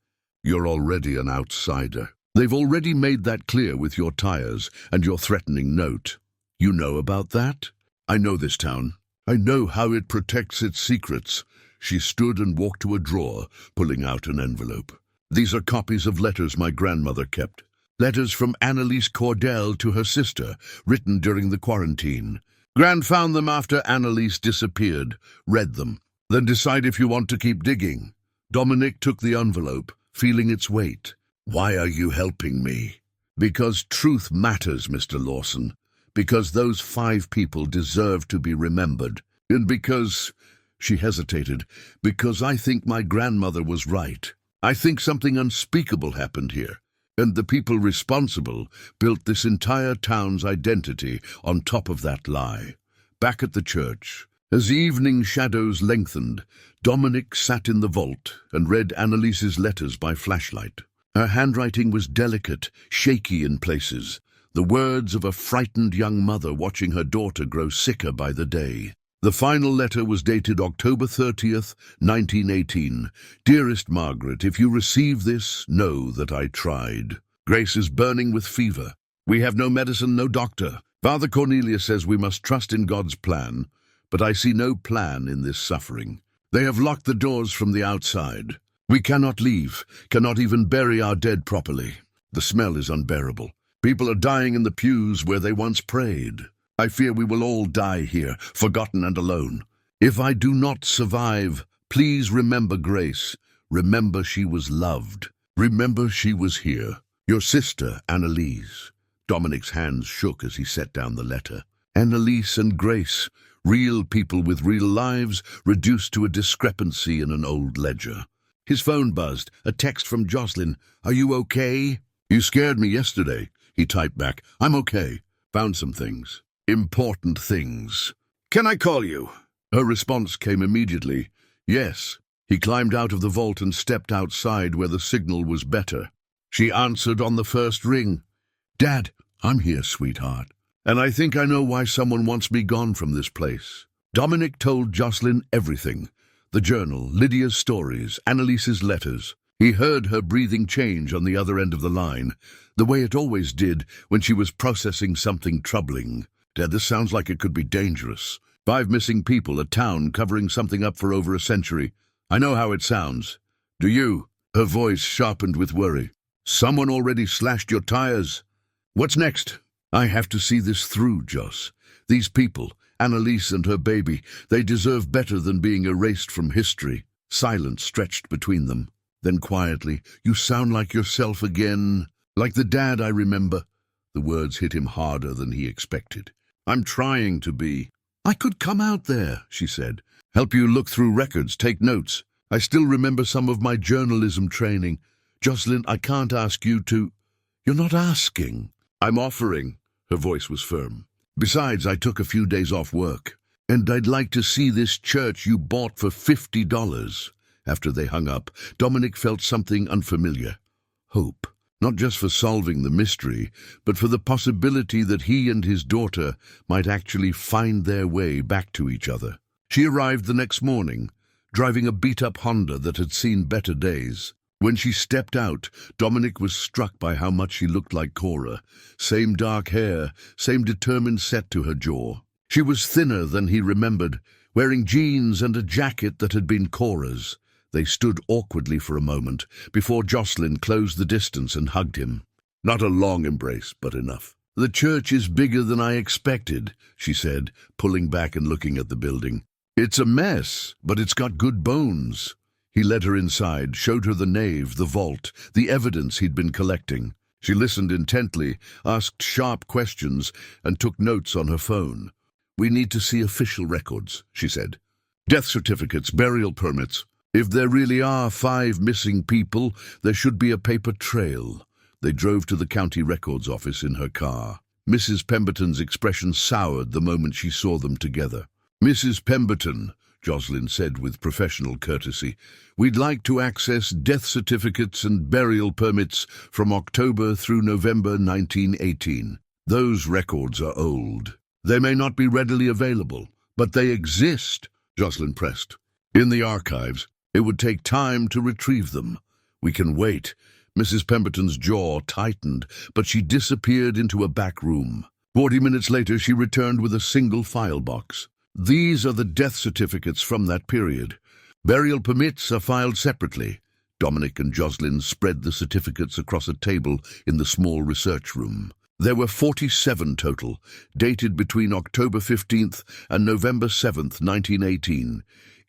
You're already an outsider. They've already made that clear with your tires and your threatening note. You know about that? I know this town. I know how it protects its secrets. She stood and walked to a drawer, pulling out an envelope. These are copies of letters my grandmother kept. Letters from Annalise Cordell to her sister, written during the quarantine. Gran found them after Annalise disappeared, read them, then decide if you want to keep digging. Dominic took the envelope, feeling its weight. Why are you helping me? Because truth matters, Mr. Lawson. Because those 5 people deserve to be remembered. And because, she hesitated, because I think my grandmother was right. I think something unspeakable happened here. And the people responsible built this entire town's identity on top of that lie. Back at the church, as evening shadows lengthened, Dominic sat in the vault and read Annalise's letters by flashlight. Her handwriting was delicate, shaky in places, the words of a frightened young mother watching her daughter grow sicker by the day. The final letter was dated October 30th, 1918. Dearest Margaret, if you receive this, know that I tried. Grace is burning with fever. We have no medicine, no doctor. Father Cornelius says we must trust in God's plan, but I see no plan in this suffering. They have locked the doors from the outside. We cannot leave, cannot even bury our dead properly. The smell is unbearable. People are dying in the pews where they once prayed. I fear we will all die here, forgotten and alone. If I do not survive, please remember Grace. Remember she was loved. Remember she was here. Your sister, Annalise. Dominic's hands shook as he set down the letter. Annalise and Grace, real people with real lives, reduced to a discrepancy in an old ledger. His phone buzzed, a text from Jocelyn. Are you okay? You scared me yesterday, he typed back. I'm okay. Found some things. Important things. Can I call you? Her response came immediately. Yes. He climbed out of the vault and stepped outside where the signal was better. She answered on the first ring. Dad, I'm here, sweetheart. And I think I know why someone wants me gone from this place. Dominic told Jocelyn everything. The journal, Lydia's stories, Annalise's letters. He heard her breathing change on the other end of the line, the way it always did when she was processing something troubling. Dad, this sounds like it could be dangerous. 5 missing people, a town covering something up for over a century. I know how it sounds. Do you? Her voice sharpened with worry. Someone already slashed your tires. What's next? I have to see this through, Joss. These people, Annalise and her baby, they deserve better than being erased from history. Silence stretched between them. Then quietly, you sound like yourself again. Like the dad I remember. The words hit him harder than he expected. I'm trying to be. I could come out there, she said. Help you look through records, take notes. I still remember some of my journalism training. Jocelyn, I can't ask you to... You're not asking. I'm offering. Her voice was firm. Besides, I took a few days off work. And I'd like to see this church you bought for $50. After they hung up, Dominic felt something unfamiliar. Hope. Not just for solving the mystery, but for the possibility that he and his daughter might actually find their way back to each other. She arrived the next morning, driving a beat-up Honda that had seen better days. When she stepped out, Dominic was struck by how much she looked like Cora. Same dark hair, same determined set to her jaw. She was thinner than he remembered, wearing jeans and a jacket that had been Cora's. They stood awkwardly for a moment, before Jocelyn closed the distance and hugged him. Not a long embrace, but enough. The church is bigger than I expected, she said, pulling back and looking at the building. It's a mess, but it's got good bones. He led her inside, showed her the nave, the vault, the evidence he'd been collecting. She listened intently, asked sharp questions, and took notes on her phone. We need to see official records, she said. Death certificates, burial permits. If there really are 5 missing people, there should be a paper trail. They drove to the county records office in her car. Mrs. Pemberton's expression soured the moment she saw them together. Mrs. Pemberton, Jocelyn said with professional courtesy, we'd like to access death certificates and burial permits from October through November 1918. Those records are old. They may not be readily available, but they exist, Jocelyn pressed. In the archives. It would take time to retrieve them. We can wait. Mrs. Pemberton's jaw tightened, but she disappeared into a back room. 40 minutes later, she returned with a single file box. These are the death certificates from that period. Burial permits are filed separately. Dominic and Jocelyn spread the certificates across a table in the small research room. There were 47 total, dated between October 15th and November 7th, 1918.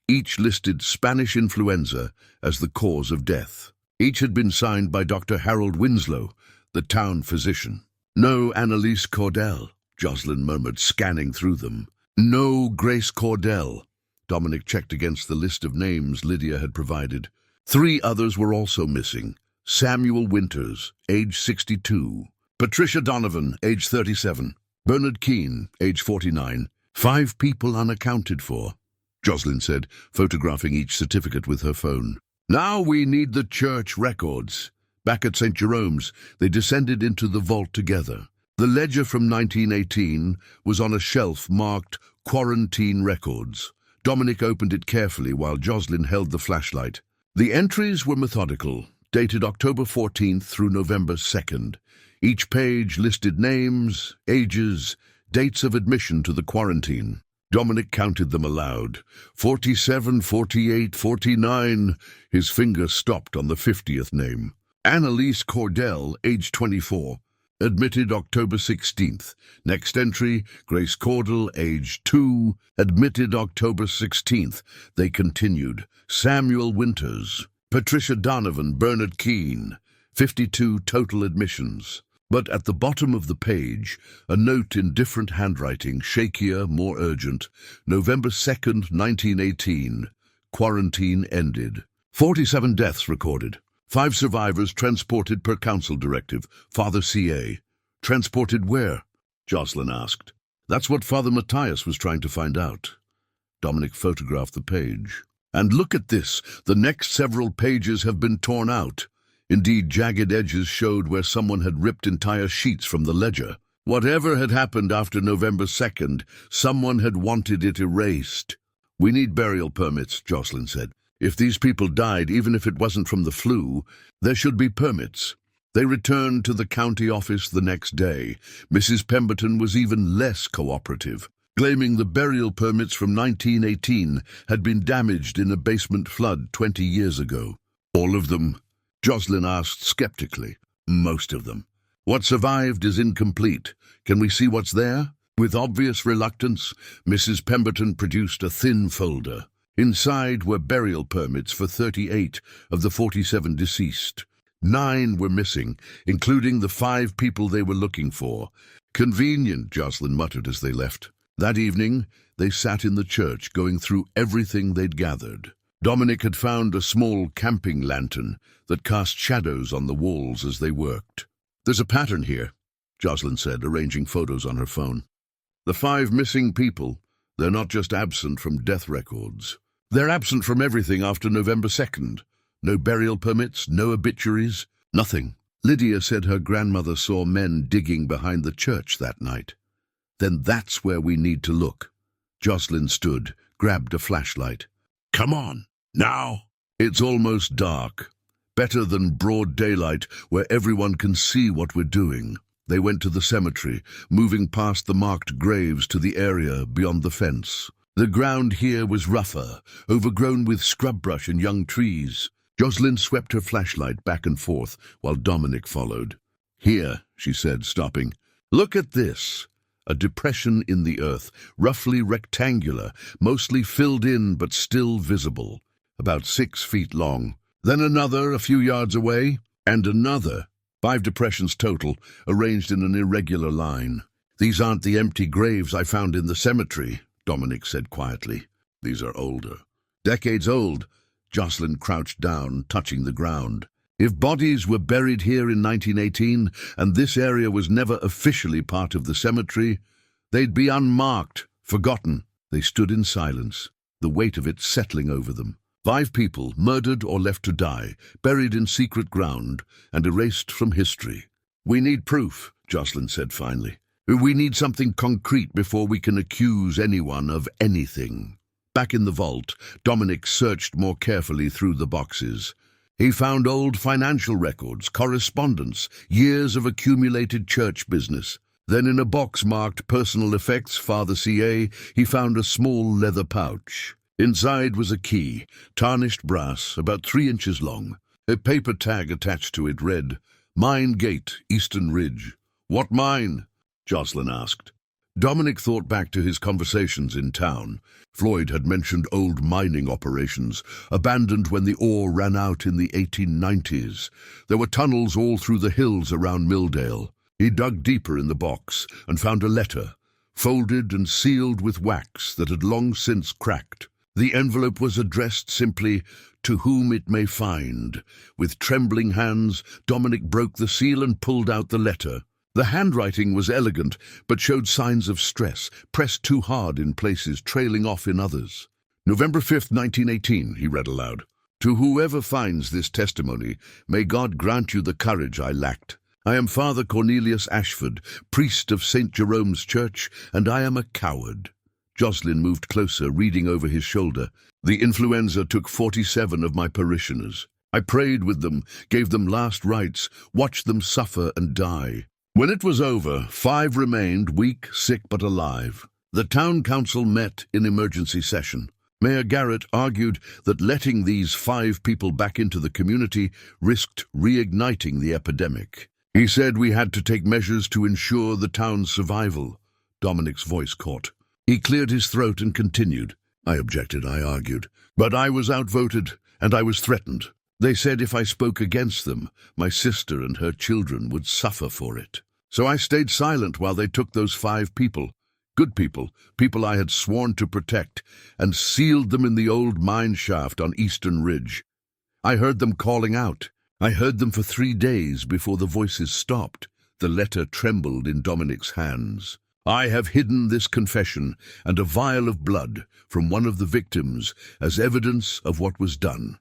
Each listed Spanish influenza as the cause of death. Each had been signed by Dr. Harold Winslow, the town physician. No Annalise Cordell, Jocelyn murmured, scanning through them. No Grace Cordell. Dominic checked against the list of names Lydia had provided. 3 others were also missing. Samuel Winters, age 62. Patricia Donovan, age 37. Bernard Keane, age 49. 5 people unaccounted for, Jocelyn said, photographing each certificate with her phone. Now we need the church records. Back at St. Jerome's, they descended into the vault together. The ledger from 1918 was on a shelf marked Quarantine Records. Dominic opened it carefully while Jocelyn held the flashlight. The entries were methodical, dated October 14th through November 2nd. Each page listed names, ages, dates of admission to the quarantine. Dominic counted them aloud. 47, 48, 49. His finger stopped on the 50th name. Annalise Cordell, age 24. Admitted October 16th. Next entry, Grace Cordell, age 2. Admitted October 16th. They continued. Samuel Winters. Patricia Donovan, Bernard Keane. 52 total admissions. But at the bottom of the page, a note in different handwriting, shakier, more urgent. November 2nd, 1918. Quarantine ended. 47 deaths recorded. 5 survivors transported per council directive. Father C.A. Transported where? Jocelyn asked. That's what Father Matthias was trying to find out. Dominic photographed the page. And look at this. The next several pages have been torn out. Indeed, jagged edges showed where someone had ripped entire sheets from the ledger. Whatever had happened after November 2nd, someone had wanted it erased. We need burial permits, Jocelyn said. If these people died, even if it wasn't from the flu, there should be permits. They returned to the county office the next day. Mrs. Pemberton was even less cooperative, claiming the burial permits from 1918 had been damaged in a basement flood 20 years ago. All of them? Jocelyn asked skeptically. Most of them. What survived is incomplete. Can we see what's there? With obvious reluctance, Mrs. Pemberton produced a thin folder. Inside were burial permits for 38 of the 47 deceased. 9 were missing, including the 5 people they were looking for. Convenient, Jocelyn muttered as they left. That evening, they sat in the church, going through everything they'd gathered. Dominic had found a small camping lantern that cast shadows on the walls as they worked. There's a pattern here, Jocelyn said, arranging photos on her phone. The 5 missing people, they're not just absent from death records. They're absent from everything after November 2nd. No burial permits, no obituaries, nothing. Lydia said her grandmother saw men digging behind the church that night. Then that's where we need to look. Jocelyn stood, grabbed a flashlight. Come on, now. It's almost dark. Better than broad daylight where everyone can see what we're doing. They went to the cemetery, moving past the marked graves to the area beyond the fence. The ground here was rougher, overgrown with scrub brush and young trees. Jocelyn swept her flashlight back and forth while Dominic followed. Here, she said, stopping. Look at this. A depression in the earth, roughly rectangular, mostly filled in but still visible, about 6 feet long. Then another a few yards away, and another. 5 depressions total, arranged in an irregular line. These aren't the empty graves I found in the cemetery, Dominic said quietly. These are older. Decades old. Jocelyn crouched down, touching the ground. If bodies were buried here in 1918, and this area was never officially part of the cemetery, they'd be unmarked, forgotten. They stood in silence, the weight of it settling over them. 5 people, murdered or left to die, buried in secret ground, and erased from history. We need proof, Jocelyn said finally. We need something concrete before we can accuse anyone of anything. Back in the vault, Dominic searched more carefully through the boxes. He found old financial records, correspondence, years of accumulated church business. Then in a box marked Personal Effects, Father C.A., he found a small leather pouch. Inside was a key, tarnished brass, about 3 inches long. A paper tag attached to it read, Mine Gate, Eastern Ridge. What mine? Jocelyn asked. Dominic thought back to his conversations in town. Floyd had mentioned old mining operations, abandoned when the ore ran out in the 1890s. There were tunnels all through the hills around Milldale. He dug deeper in the box and found a letter, folded and sealed with wax that had long since cracked. The envelope was addressed simply, "To whom it may find." With trembling hands, Dominic broke the seal and pulled out the letter. The handwriting was elegant, but showed signs of stress, pressed too hard in places, trailing off in others. November 5th, 1918, he read aloud. "To whoever finds this testimony, may God grant you the courage I lacked. I am Father Cornelius Ashford, priest of St. Jerome's Church, and I am a coward." Jocelyn moved closer, reading over his shoulder. "The influenza took 47 of my parishioners. I prayed with them, gave them last rites, watched them suffer and die. When it was over, 5 remained, weak, sick, but alive. The town council met in emergency session. Mayor Garrett argued that letting these 5 people back into the community risked reigniting the epidemic. He said we had to take measures to ensure the town's survival." Dominic's voice caught. He cleared his throat and continued. "I objected, I argued. But I was outvoted, and I was threatened. They said if I spoke against them, my sister and her children would suffer for it. So I stayed silent while they took those 5 people, good people, people I had sworn to protect, and sealed them in the old mine shaft on Eastern Ridge. I heard them calling out. I heard them for 3 days before the voices stopped." The letter trembled in Dominic's hands. "I have hidden this confession and a vial of blood from one of the victims as evidence of what was done.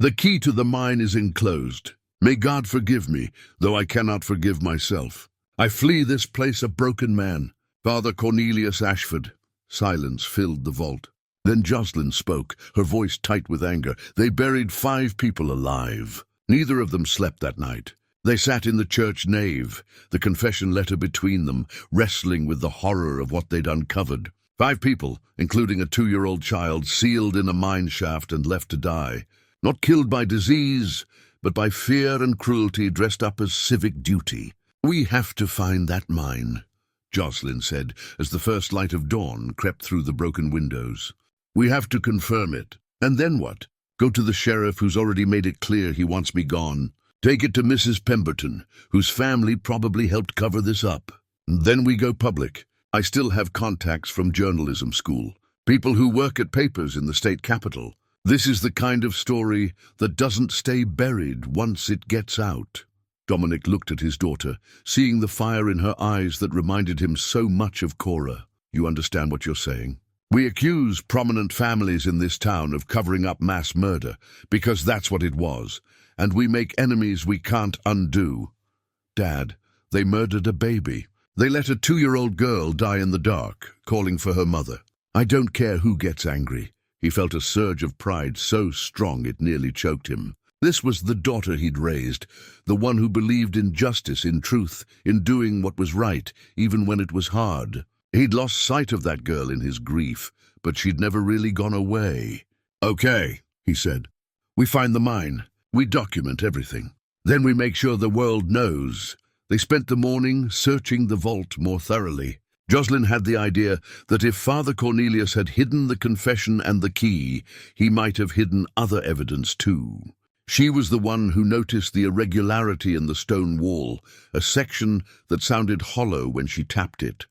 The key to the mine is enclosed. May God forgive me, though I cannot forgive myself. I flee this place a broken man. Father Cornelius Ashford." Silence filled the vault. Then Jocelyn spoke, her voice tight with anger. "They buried 5 people alive. Neither of them slept that night. They sat in the church nave, the confession letter between them, wrestling with the horror of what they'd uncovered. 5 people, including a 2-year-old child, sealed in a mine shaft and left to die. Not killed by disease, but by fear and cruelty dressed up as civic duty. We have to find that mine," Jocelyn said, as the first light of dawn crept through the broken windows. "We have to confirm it. And then what? Go to the sheriff, who's already made it clear he wants me gone. Take it to Mrs. Pemberton, whose family probably helped cover this up. And then we go public. I still have contacts from journalism school, people who work at papers in the state capitol. This is the kind of story that doesn't stay buried once it gets out." Dominic looked at his daughter, seeing the fire in her eyes that reminded him so much of Cora. "You understand what you're saying? We accuse prominent families in this town of covering up mass murder, because that's what it was, and we make enemies we can't undo. Dad, they murdered a baby. They let a 2-year-old girl die in the dark, calling for her mother. I don't care who gets angry." He felt a surge of pride so strong it nearly choked him. This was the daughter he'd raised, the one who believed in justice, in truth, in doing what was right, even when it was hard. He'd lost sight of that girl in his grief, but she'd never really gone away. "Okay," he said. "We find the mine. We document everything. Then we make sure the world knows." They spent the morning searching the vault more thoroughly. Jocelyn had the idea that if Father Cornelius had hidden the confession and the key, he might have hidden other evidence too. She was the one who noticed the irregularity in the stone wall, a section that sounded hollow when she tapped it.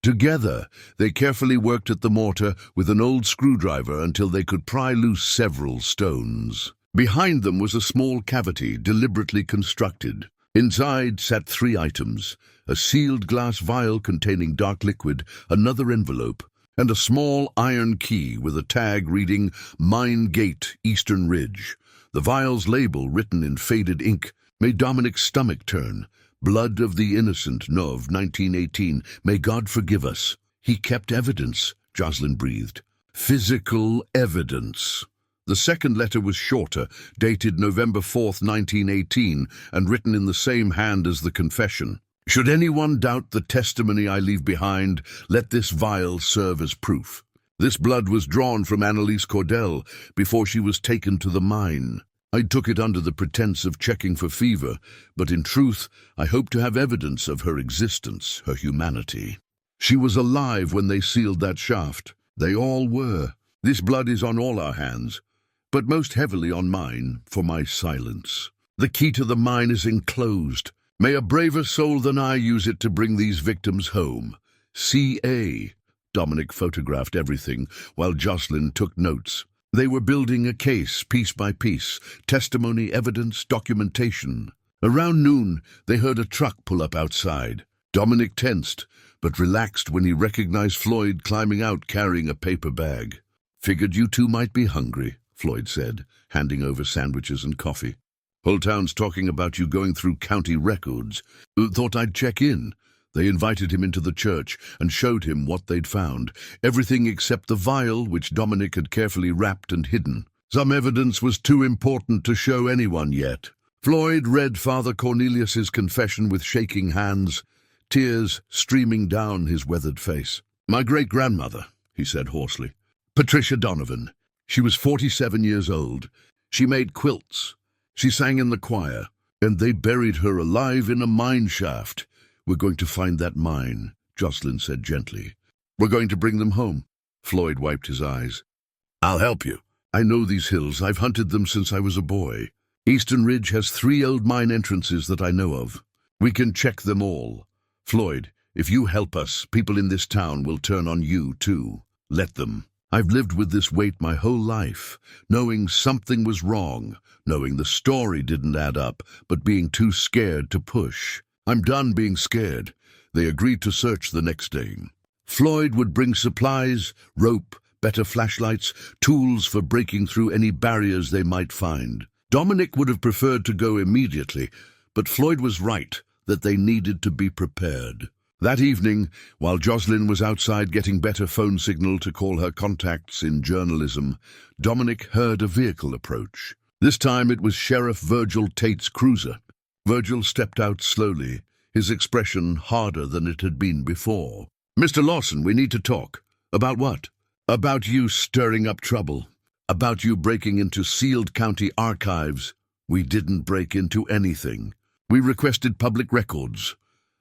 Together, they carefully worked at the mortar with an old screwdriver until they could pry loose several stones. Behind them was a small cavity deliberately constructed. Inside sat 3 items: a sealed glass vial containing dark liquid, another envelope, and a small iron key with a tag reading "Mine Gate, Eastern Ridge." The vial's label, written in faded ink, made Dominic's stomach turn. "Blood of the innocent, Nov, 1918. May God forgive us." He kept evidence, Jocelyn breathed. Physical evidence. The second letter was shorter, dated November 4th, 1918, and written in the same hand as the confession. "Should anyone doubt the testimony I leave behind, let this vial serve as proof. This blood was drawn from Annalise Cordell before she was taken to the mine." I took it under the pretense of checking for fever, but in truth, I hoped to have evidence of her existence, her humanity. She was alive when they sealed that shaft. They all were. This blood is on all our hands, but most heavily on mine, for my silence. The key to the mine is enclosed. May a braver soul than I use it to bring these victims home. C.A. Dominic photographed everything, while Jocelyn took notes. They were building a case, piece by piece, testimony, evidence, documentation. Around noon, they heard a truck pull up outside. Dominic tensed, but relaxed when he recognized Floyd climbing out carrying a paper bag. "Figured you two might be hungry," Floyd said, handing over sandwiches and coffee. "Whole town's talking about you going through county records. Thought I'd check in." They invited him into the church and showed him what they'd found, everything except the vial which Dominic had carefully wrapped and hidden. Some evidence was too important to show anyone yet. Floyd read Father Cornelius's confession with shaking hands, tears streaming down his weathered face. "My great-grandmother," he said hoarsely. "Patricia Donovan. She was 47 years old. She made quilts. She sang in the choir, and they buried her alive in a mine shaft. We're going to find that mine," Jocelyn said gently. "We're going to bring them home." Floyd wiped his eyes. "I'll help you. I know these hills. I've hunted them since I was a boy. Eastern Ridge has 3 old mine entrances that I know of. We can check them all. Floyd, if you help us, people in this town will turn on you too. Let them. I've lived with this weight my whole life, knowing something was wrong, knowing the story didn't add up, but being too scared to push. I'm done being scared." They agreed to search the next day. Floyd would bring supplies, rope, better flashlights, tools for breaking through any barriers they might find. Dominic would have preferred to go immediately, but Floyd was right that they needed to be prepared. That evening, while Jocelyn was outside getting better phone signal to call her contacts in journalism, Dominic heard a vehicle approach. This time it was Sheriff Virgil Tate's cruiser. Virgil stepped out slowly, his expression harder than it had been before. "Mr. Lawson, we need to talk." "About what?" "About you stirring up trouble. About you breaking into sealed county archives." "We didn't break into anything. We requested public records."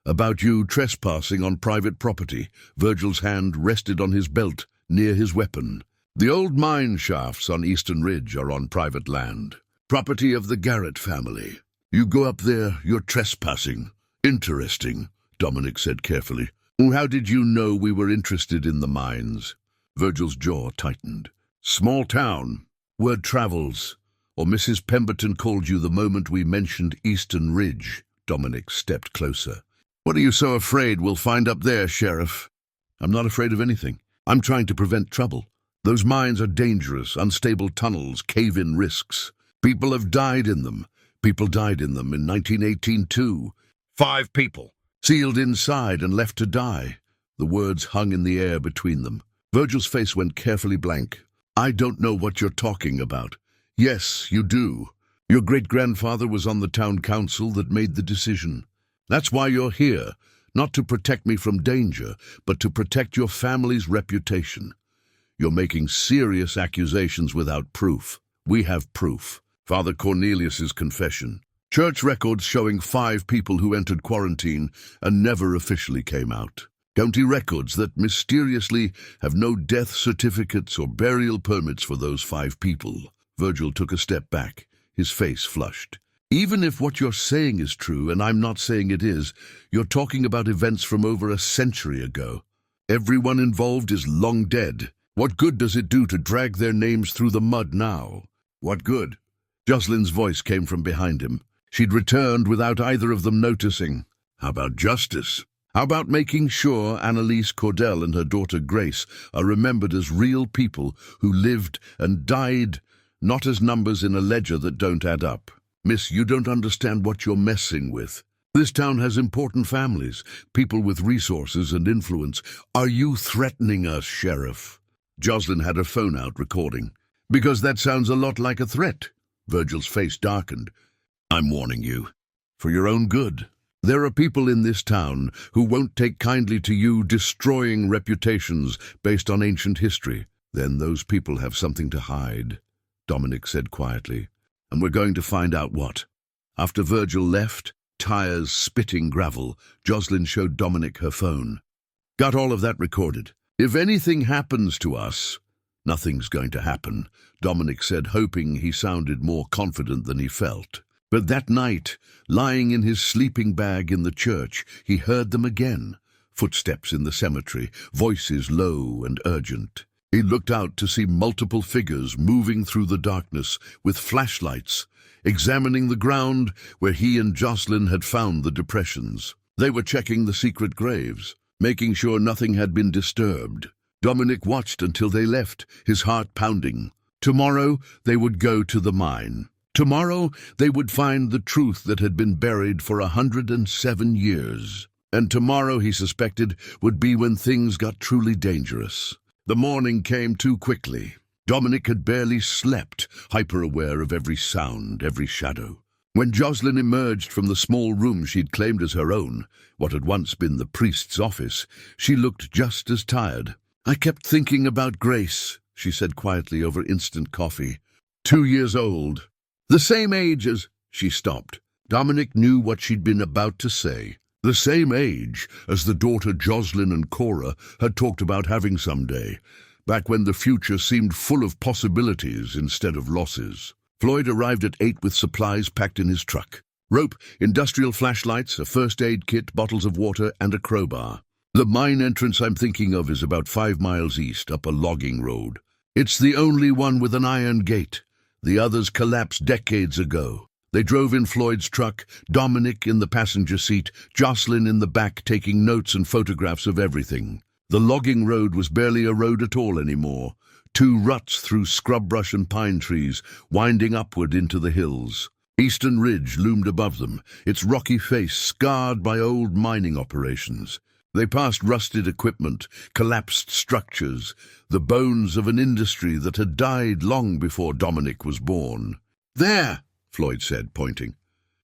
"About you trespassing on private property." Virgil's hand rested on his belt, near his weapon. "The old mine shafts on Eastern Ridge are on private land. Property of the Garrett family. You go up there, you're trespassing." "Interesting," Dominic said carefully. "How did you know we were interested in the mines?" Virgil's jaw tightened. "Small town. Word travels. Or Mrs. Pemberton called you the moment we mentioned Eastern Ridge." Dominic stepped closer. "What are you so afraid we'll find up there, Sheriff?" "I'm not afraid of anything. I'm trying to prevent trouble. Those mines are dangerous, unstable tunnels, cave-in risks. People have died in them. People died in them in 1918 too. 5 people. Sealed inside and left to die." The words hung in the air between them. Virgil's face went carefully blank. "I don't know what you're talking about." "Yes, you do. Your great-grandfather was on the town council that made the decision. That's why you're here, not to protect me from danger, but to protect your family's reputation. You're making serious accusations without proof. We have proof. Father Cornelius's confession. Church records showing 5 people who entered quarantine and never officially came out. County records that mysteriously have no death certificates or burial permits for those 5 people." Virgil took a step back, his face flushed. "Even if what you're saying is true, and I'm not saying it is, you're talking about events from over a century ago. Everyone involved is long dead. What good does it do to drag their names through the mud now?" "What good?" Jocelyn's voice came from behind him. She'd returned without either of them noticing. "How about justice? How about making sure Annalise Cordell and her daughter Grace are remembered as real people who lived and died, not as numbers in a ledger that don't add up? Miss, you don't understand what you're messing with. This town has important families, people with resources and influence. Are you threatening us, Sheriff?" Jocelyn had her phone out recording. "Because that sounds a lot like a threat." Virgil's face darkened. "I'm warning you. For your own good. There are people in this town who won't take kindly to you destroying reputations based on ancient history. Then those people have something to hide," Dominic said quietly. and we're going to find out what. After Virgil left, tires spitting gravel, Jocelyn showed Dominic her phone. Got all of that recorded. If anything happens to us, nothing's going to happen, Dominic said, hoping he sounded more confident than he felt. But that night, lying in his sleeping bag in the church, he heard them again. Footsteps in the cemetery, voices low and urgent. He looked out to see multiple figures moving through the darkness with flashlights, examining the ground where he and Jocelyn had found the depressions. They were checking the secret graves, making sure nothing had been disturbed. Dominic watched until they left, his heart pounding. Tomorrow they would go to the mine. Tomorrow they would find the truth that had been buried for 107 years. And tomorrow, he suspected, would be when things got truly dangerous. The morning came too quickly. Dominic had barely slept, hyper-aware of every sound, every shadow. When Jocelyn emerged from the small room she'd claimed as her own, what had once been the priest's office, she looked just as tired. "I kept thinking about Grace," she said quietly over instant coffee. 2 years old. The same age as... She stopped. Dominic knew what she'd been about to say. The same age as the daughter Jocelyn and Cora had talked about having someday, back when the future seemed full of possibilities instead of losses. Floyd arrived at 8 with supplies packed in his truck. Rope, industrial flashlights, a first aid kit, bottles of water, and a crowbar. "The mine entrance I'm thinking of is about 5 miles east, up a logging road. It's the only one with an iron gate. The others collapsed decades ago." They drove in Floyd's truck, Dominic in the passenger seat, Jocelyn in the back taking notes and photographs of everything. The logging road was barely a road at all anymore. 2 ruts through scrub brush and pine trees, winding upward into the hills. Eastern Ridge loomed above them, its rocky face scarred by old mining operations. They passed rusted equipment, collapsed structures, the bones of an industry that had died long before Dominic was born. "There!" Floyd said, pointing.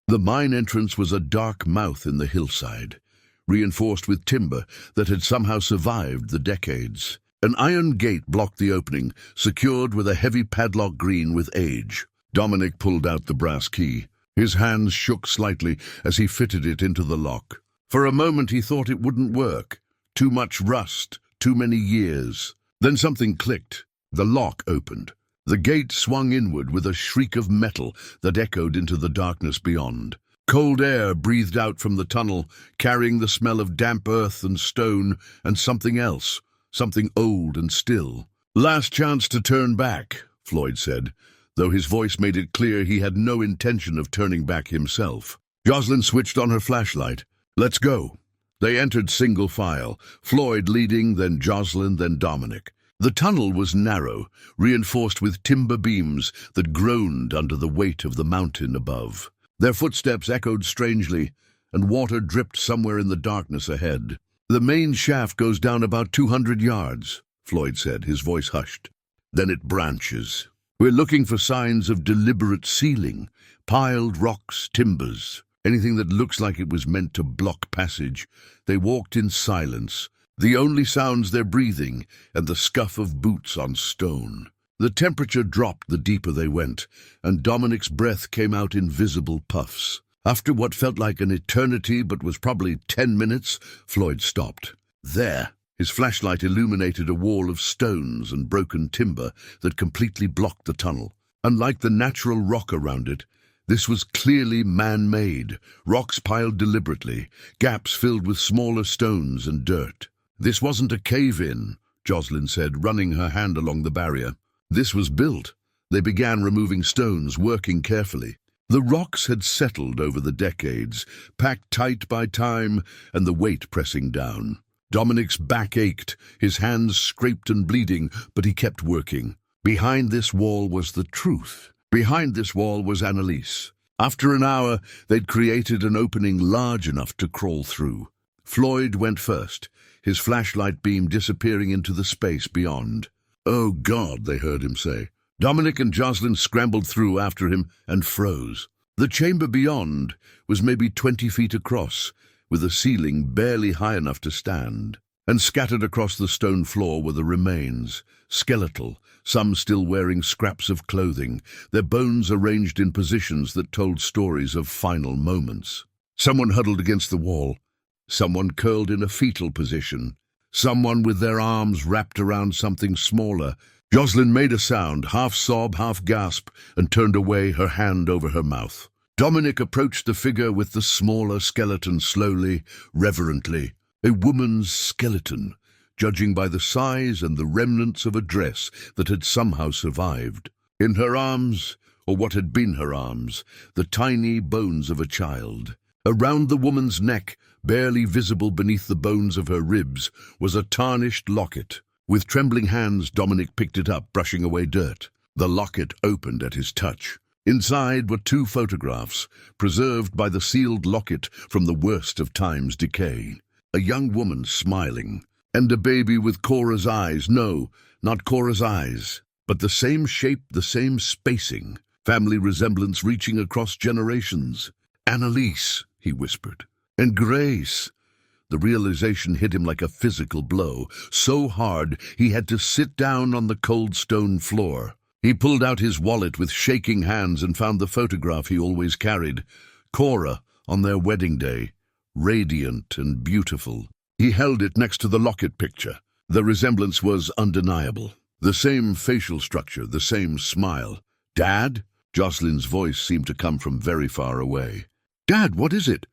The mine entrance was a dark mouth in the hillside, reinforced with timber that had somehow survived the decades. An iron gate blocked the opening, secured with a heavy padlock green with age. Dominic pulled out the brass key. His hands shook slightly as he fitted it into the lock. For a moment he thought it wouldn't work. Too much rust, too many years. Then something clicked. The lock opened. The gate swung inward with a shriek of metal that echoed into the darkness beyond. Cold air breathed out from the tunnel, carrying the smell of damp earth and stone and something else, something old and still. "Last chance to turn back," Floyd said, though his voice made it clear he had no intention of turning back himself. Jocelyn switched on her flashlight. "Let's go." They entered single file, Floyd leading, then Jocelyn, then Dominic. The tunnel was narrow, reinforced with timber beams that groaned under the weight of the mountain above. Their footsteps echoed strangely, and water dripped somewhere in the darkness ahead. "The main shaft goes down about 200 yards, Floyd said, his voice hushed. "Then it branches. We're looking for signs of deliberate sealing, piled rocks, timbers, anything that looks like it was meant to block passage." They walked in silence, the only sounds their breathing and the scuff of boots on stone. The temperature dropped the deeper they went, and Dominic's breath came out in visible puffs. After what felt like an eternity but was probably 10 minutes, Floyd stopped. There, his flashlight illuminated a wall of stones and broken timber that completely blocked the tunnel. Unlike the natural rock around it, this was clearly man-made, rocks piled deliberately, gaps filled with smaller stones and dirt. "This wasn't a cave-in," Jocelyn said, running her hand along the barrier. "This was built." They began removing stones, working carefully. The rocks had settled over the decades, packed tight by time and the weight pressing down. Dominic's back ached, his hands scraped and bleeding, but he kept working. Behind this wall was the truth. Behind this wall was Annalise. After an hour, they'd created an opening large enough to crawl through. Floyd went first, his flashlight beam disappearing into the space beyond. "Oh, God," they heard him say. Dominic and Jocelyn scrambled through after him and froze. The chamber beyond was maybe 20 feet across, with a ceiling barely high enough to stand. And scattered across the stone floor were the remains, skeletal, some still wearing scraps of clothing, their bones arranged in positions that told stories of final moments. Someone huddled against the wall, someone curled in a fetal position, someone with their arms wrapped around something smaller. Jocelyn made a sound, half sob, half gasp, and turned away, her hand over her mouth. Dominic approached the figure with the smaller skeleton slowly, reverently. A woman's skeleton, judging by the size and the remnants of a dress that had somehow survived. In her arms, or what had been her arms, the tiny bones of a child. Around the woman's neck, barely visible beneath the bones of her ribs, was a tarnished locket. With trembling hands, Dominic picked it up, brushing away dirt. The locket opened at his touch. Inside were 2 photographs, preserved by the sealed locket from the worst of time's decay. A young woman smiling, and a baby with Cora's eyes. No, not Cora's eyes, but the same shape, the same spacing, family resemblance reaching across generations. Annalise, he whispered, and Grace. The realization hit him like a physical blow, so hard he had to sit down on the cold stone floor. He pulled out his wallet with shaking hands and found the photograph he always carried. Cora on their wedding day, radiant and beautiful. He held it next to the locket picture. The resemblance was undeniable. The same facial structure, the same smile. "Dad?" Jocelyn's voice seemed to come from very far away. "Dad, what is it?"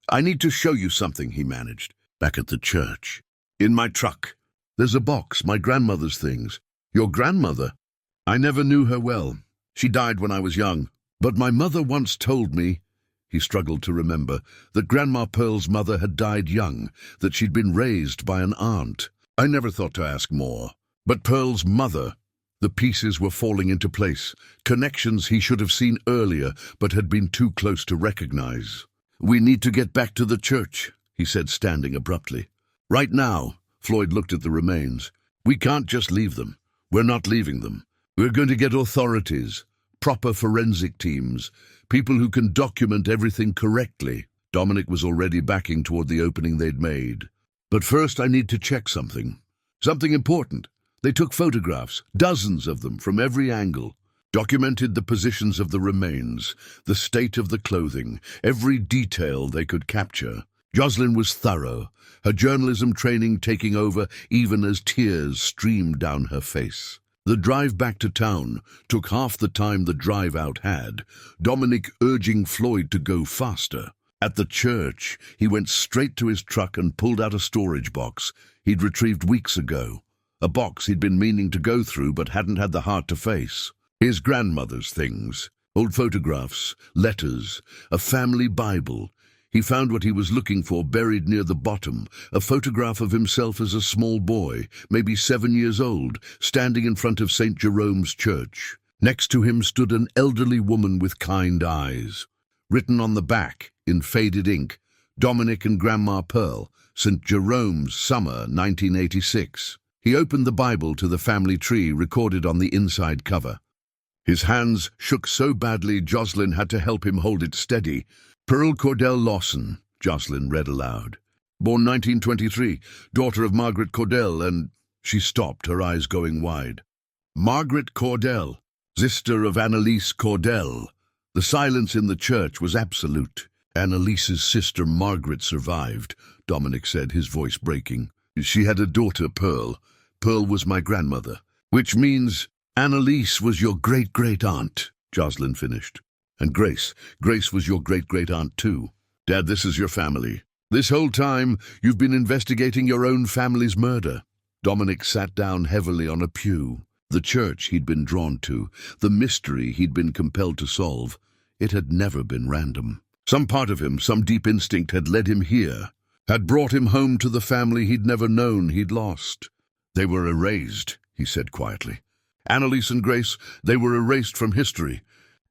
"I need to show you something," he managed. "Back at the church. In my truck. There's a box, my grandmother's things." "Your grandmother?" "I never knew her well. She died when I was young. But my mother once told me," he struggled to remember, "that Grandma Pearl's mother had died young, that she'd been raised by an aunt. I never thought to ask more. But Pearl's mother." The pieces were falling into place, connections he should have seen earlier but had been too close to recognize. "We need to get back to the church," he said, standing abruptly. "Right now." Floyd looked at the remains. "We can't just leave them. We're not leaving them. We're going to get authorities, proper forensic teams, people who can document everything correctly." Dominic was already backing toward the opening they'd made. "But first I need to check something. Something important. They took photographs, dozens of them, from every angle. Documented the positions of the remains, the state of the clothing, every detail they could capture. Jocelyn was thorough, her journalism training taking over even as tears streamed down her face. The drive back to town took half the time the drive out had, Dominic urging Floyd to go faster. At the church, he went straight to his truck and pulled out a storage box he'd retrieved weeks ago. A box he'd been meaning to go through but hadn't had the heart to face. His grandmother's things, old photographs, letters, a family Bible. He found what he was looking for buried near the bottom, a photograph of himself as a small boy, maybe 7 years old, standing in front of St. Jerome's Church. Next to him stood an elderly woman with kind eyes. Written on the back, in faded ink, "Dominic and Grandma Pearl, St. Jerome's, summer 1986. He opened the Bible to the family tree recorded on the inside cover. His hands shook so badly Jocelyn had to help him hold it steady. "Pearl Cordell Lawson," Jocelyn read aloud. "Born 1923, daughter of Margaret Cordell and—" She stopped, her eyes going wide. "Margaret Cordell, sister of Annalise Cordell." The silence in the church was absolute. "Annalise's sister Margaret survived," Dominic said, his voice breaking. "She had a daughter, Pearl. Pearl was my grandmother." "Which means Annalise was your great-great-aunt," Jocelyn finished. "And Grace was your great-great-aunt too. Dad, this is your family. This whole time, you've been investigating your own family's murder." Dominic sat down heavily on a pew. The church he'd been drawn to, the mystery he'd been compelled to solve, it had never been random. Some part of him, some deep instinct had led him here, had brought him home to the family he'd never known he'd lost. "They were erased," he said quietly. "Annalise and Grace, they were erased from history.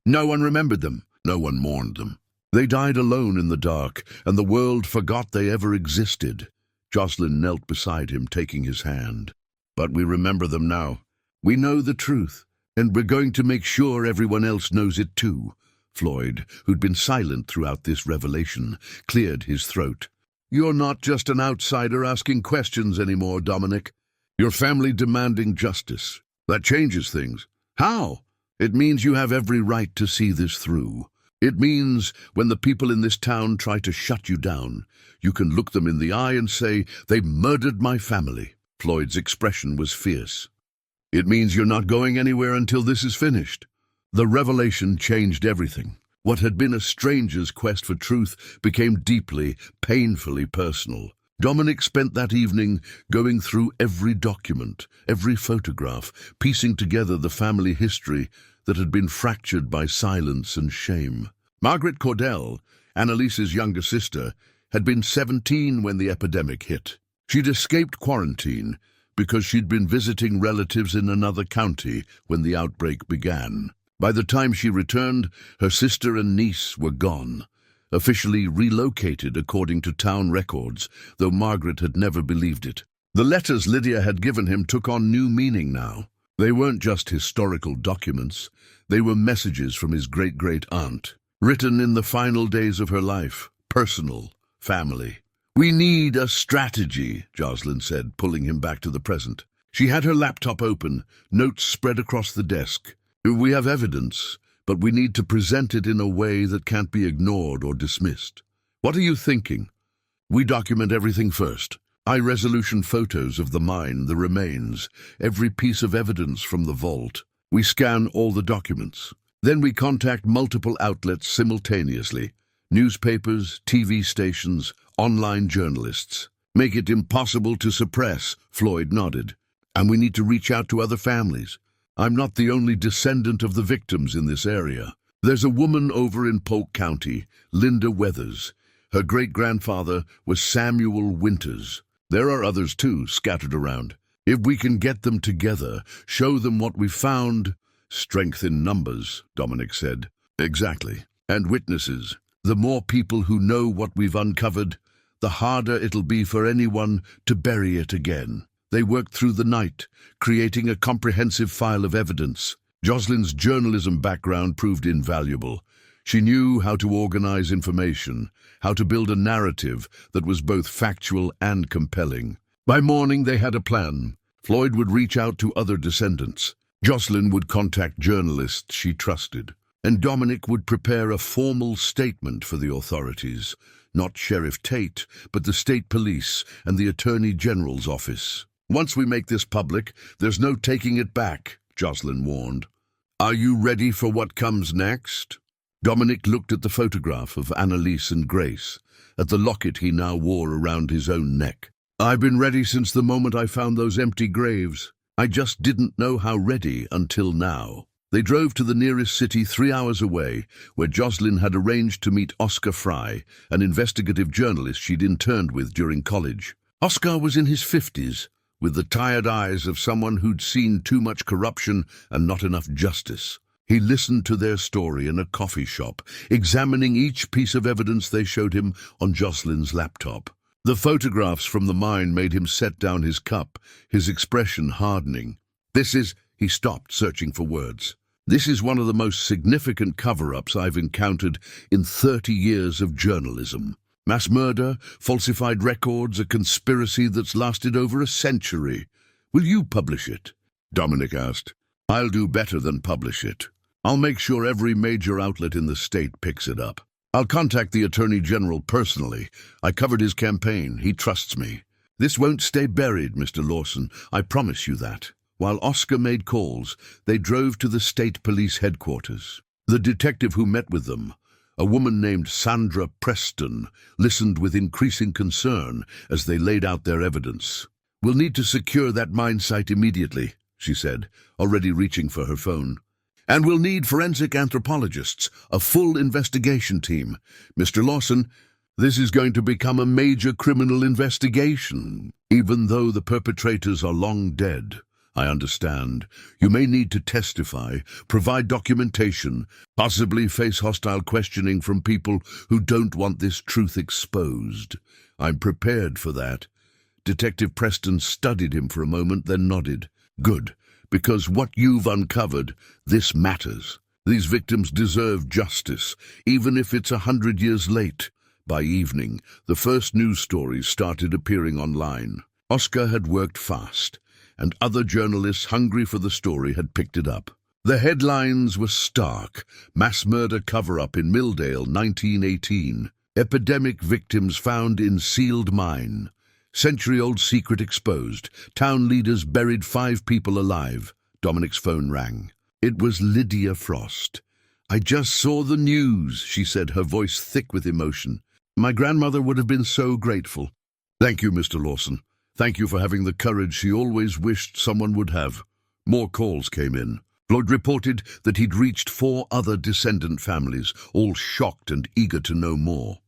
No one remembered them. No one mourned them. They died alone in the dark, and the world forgot they ever existed." Jocelyn knelt beside him, taking his hand. "But we remember them now. We know the truth, and we're going to make sure everyone else knows it too." Floyd, who'd been silent throughout this revelation, cleared his throat. "You're not just an outsider asking questions anymore, Dominic. Your family demanding justice. That changes things. How? It means you have every right to see this through. It means when the people in this town try to shut you down, you can look them in the eye and say, they murdered my family. Floyd's expression was fierce. It means you're not going anywhere until this is finished. The revelation changed everything. What had been a stranger's quest for truth became deeply, painfully personal. Dominic spent that evening going through every document, every photograph, piecing together the family history that had been fractured by silence and shame. Margaret Cordell, Annalise's younger sister, had been 17 when the epidemic hit. She'd escaped quarantine because she'd been visiting relatives in another county when the outbreak began. By the time she returned, her sister and niece were gone, officially relocated according to town records, though Margaret had never believed it. The letters Lydia had given him took on new meaning now. They weren't just historical documents. They were messages from his great-great-aunt, written in the final days of her life, personal, family. "We need a strategy," Jocelyn said, pulling him back to the present. She had her laptop open, notes spread across the desk. "We have evidence, but we need to present it in a way that can't be ignored or dismissed. What are you thinking?" "We document everything first. High-resolution photos of the mine, the remains, every piece of evidence from the vault. We scan all the documents. Then we contact multiple outlets simultaneously. Newspapers, TV stations, online journalists. Make it impossible to suppress," Floyd nodded. "And we need to reach out to other families. I'm not the only descendant of the victims in this area. There's a woman over in Polk County, Linda Weathers. Her great-grandfather was Samuel Winters. There are others too, scattered around. If we can get them together, show them what we found—" "Strength in numbers," Dominic said. "Exactly. And witnesses. The more people who know what we've uncovered, the harder it'll be for anyone to bury it again." They worked through the night, creating a comprehensive file of evidence. Jocelyn's journalism background proved invaluable. She knew how to organize information, how to build a narrative that was both factual and compelling. By morning, they had a plan. Floyd would reach out to other descendants. Jocelyn would contact journalists she trusted. And Dominic would prepare a formal statement for the authorities. Not Sheriff Tate, but the state police and the Attorney General's office. "Once we make this public, there's no taking it back," Jocelyn warned. "Are you ready for what comes next?" Dominic looked at the photograph of Annalise and Grace, at the locket he now wore around his own neck. "I've been ready since the moment I found those empty graves. I just didn't know how ready until now." They drove to the nearest city 3 hours away, where Jocelyn had arranged to meet Oscar Fry, an investigative journalist she'd interned with during college. Oscar was in his 50s, with the tired eyes of someone who'd seen too much corruption and not enough justice. He listened to their story in a coffee shop, examining each piece of evidence they showed him on Jocelyn's laptop. The photographs from the mine made him set down his cup, his expression hardening. He stopped, searching for words. "This is one of the most significant cover-ups I've encountered in 30 years of journalism. Mass murder, falsified records, a conspiracy that's lasted over a century. Will you publish it?" Dominic asked. "I'll do better than publish it. I'll make sure every major outlet in the state picks it up. I'll contact the Attorney General personally. I covered his campaign. He trusts me. This won't stay buried, Mr. Lawson. I promise you that." While Oscar made calls, they drove to the state police headquarters. The detective who met with them, a woman named Sandra Preston, listened with increasing concern as they laid out their evidence. "We'll need to secure that mine site immediately," she said, already reaching for her phone. "And we'll need forensic anthropologists, a full investigation team. Mr. Lawson, this is going to become a major criminal investigation. Even though the perpetrators are long dead, I understand. You may need to testify, provide documentation, possibly face hostile questioning from people who don't want this truth exposed. I'm prepared for that." Detective Preston studied him for a moment, then nodded. "Good, because what you've uncovered, this matters. These victims deserve justice, even if it's 100 years late." By evening, the first news stories started appearing online. Oscar had worked fast, and other journalists hungry for the story had picked it up. The headlines were stark. Mass murder cover-up in Milldale, 1918. Epidemic victims found in sealed mine. Century-old secret exposed. Town leaders buried 5 people alive. Dominic's phone rang. It was Lydia Frost. "I just saw the news," she said, her voice thick with emotion. "My grandmother would have been so grateful." "Thank you, Mr. Lawson. Thank you for having the courage she always wished someone would have." More calls came in. Floyd reported that he'd reached 4 other descendant families, all shocked and eager to know more.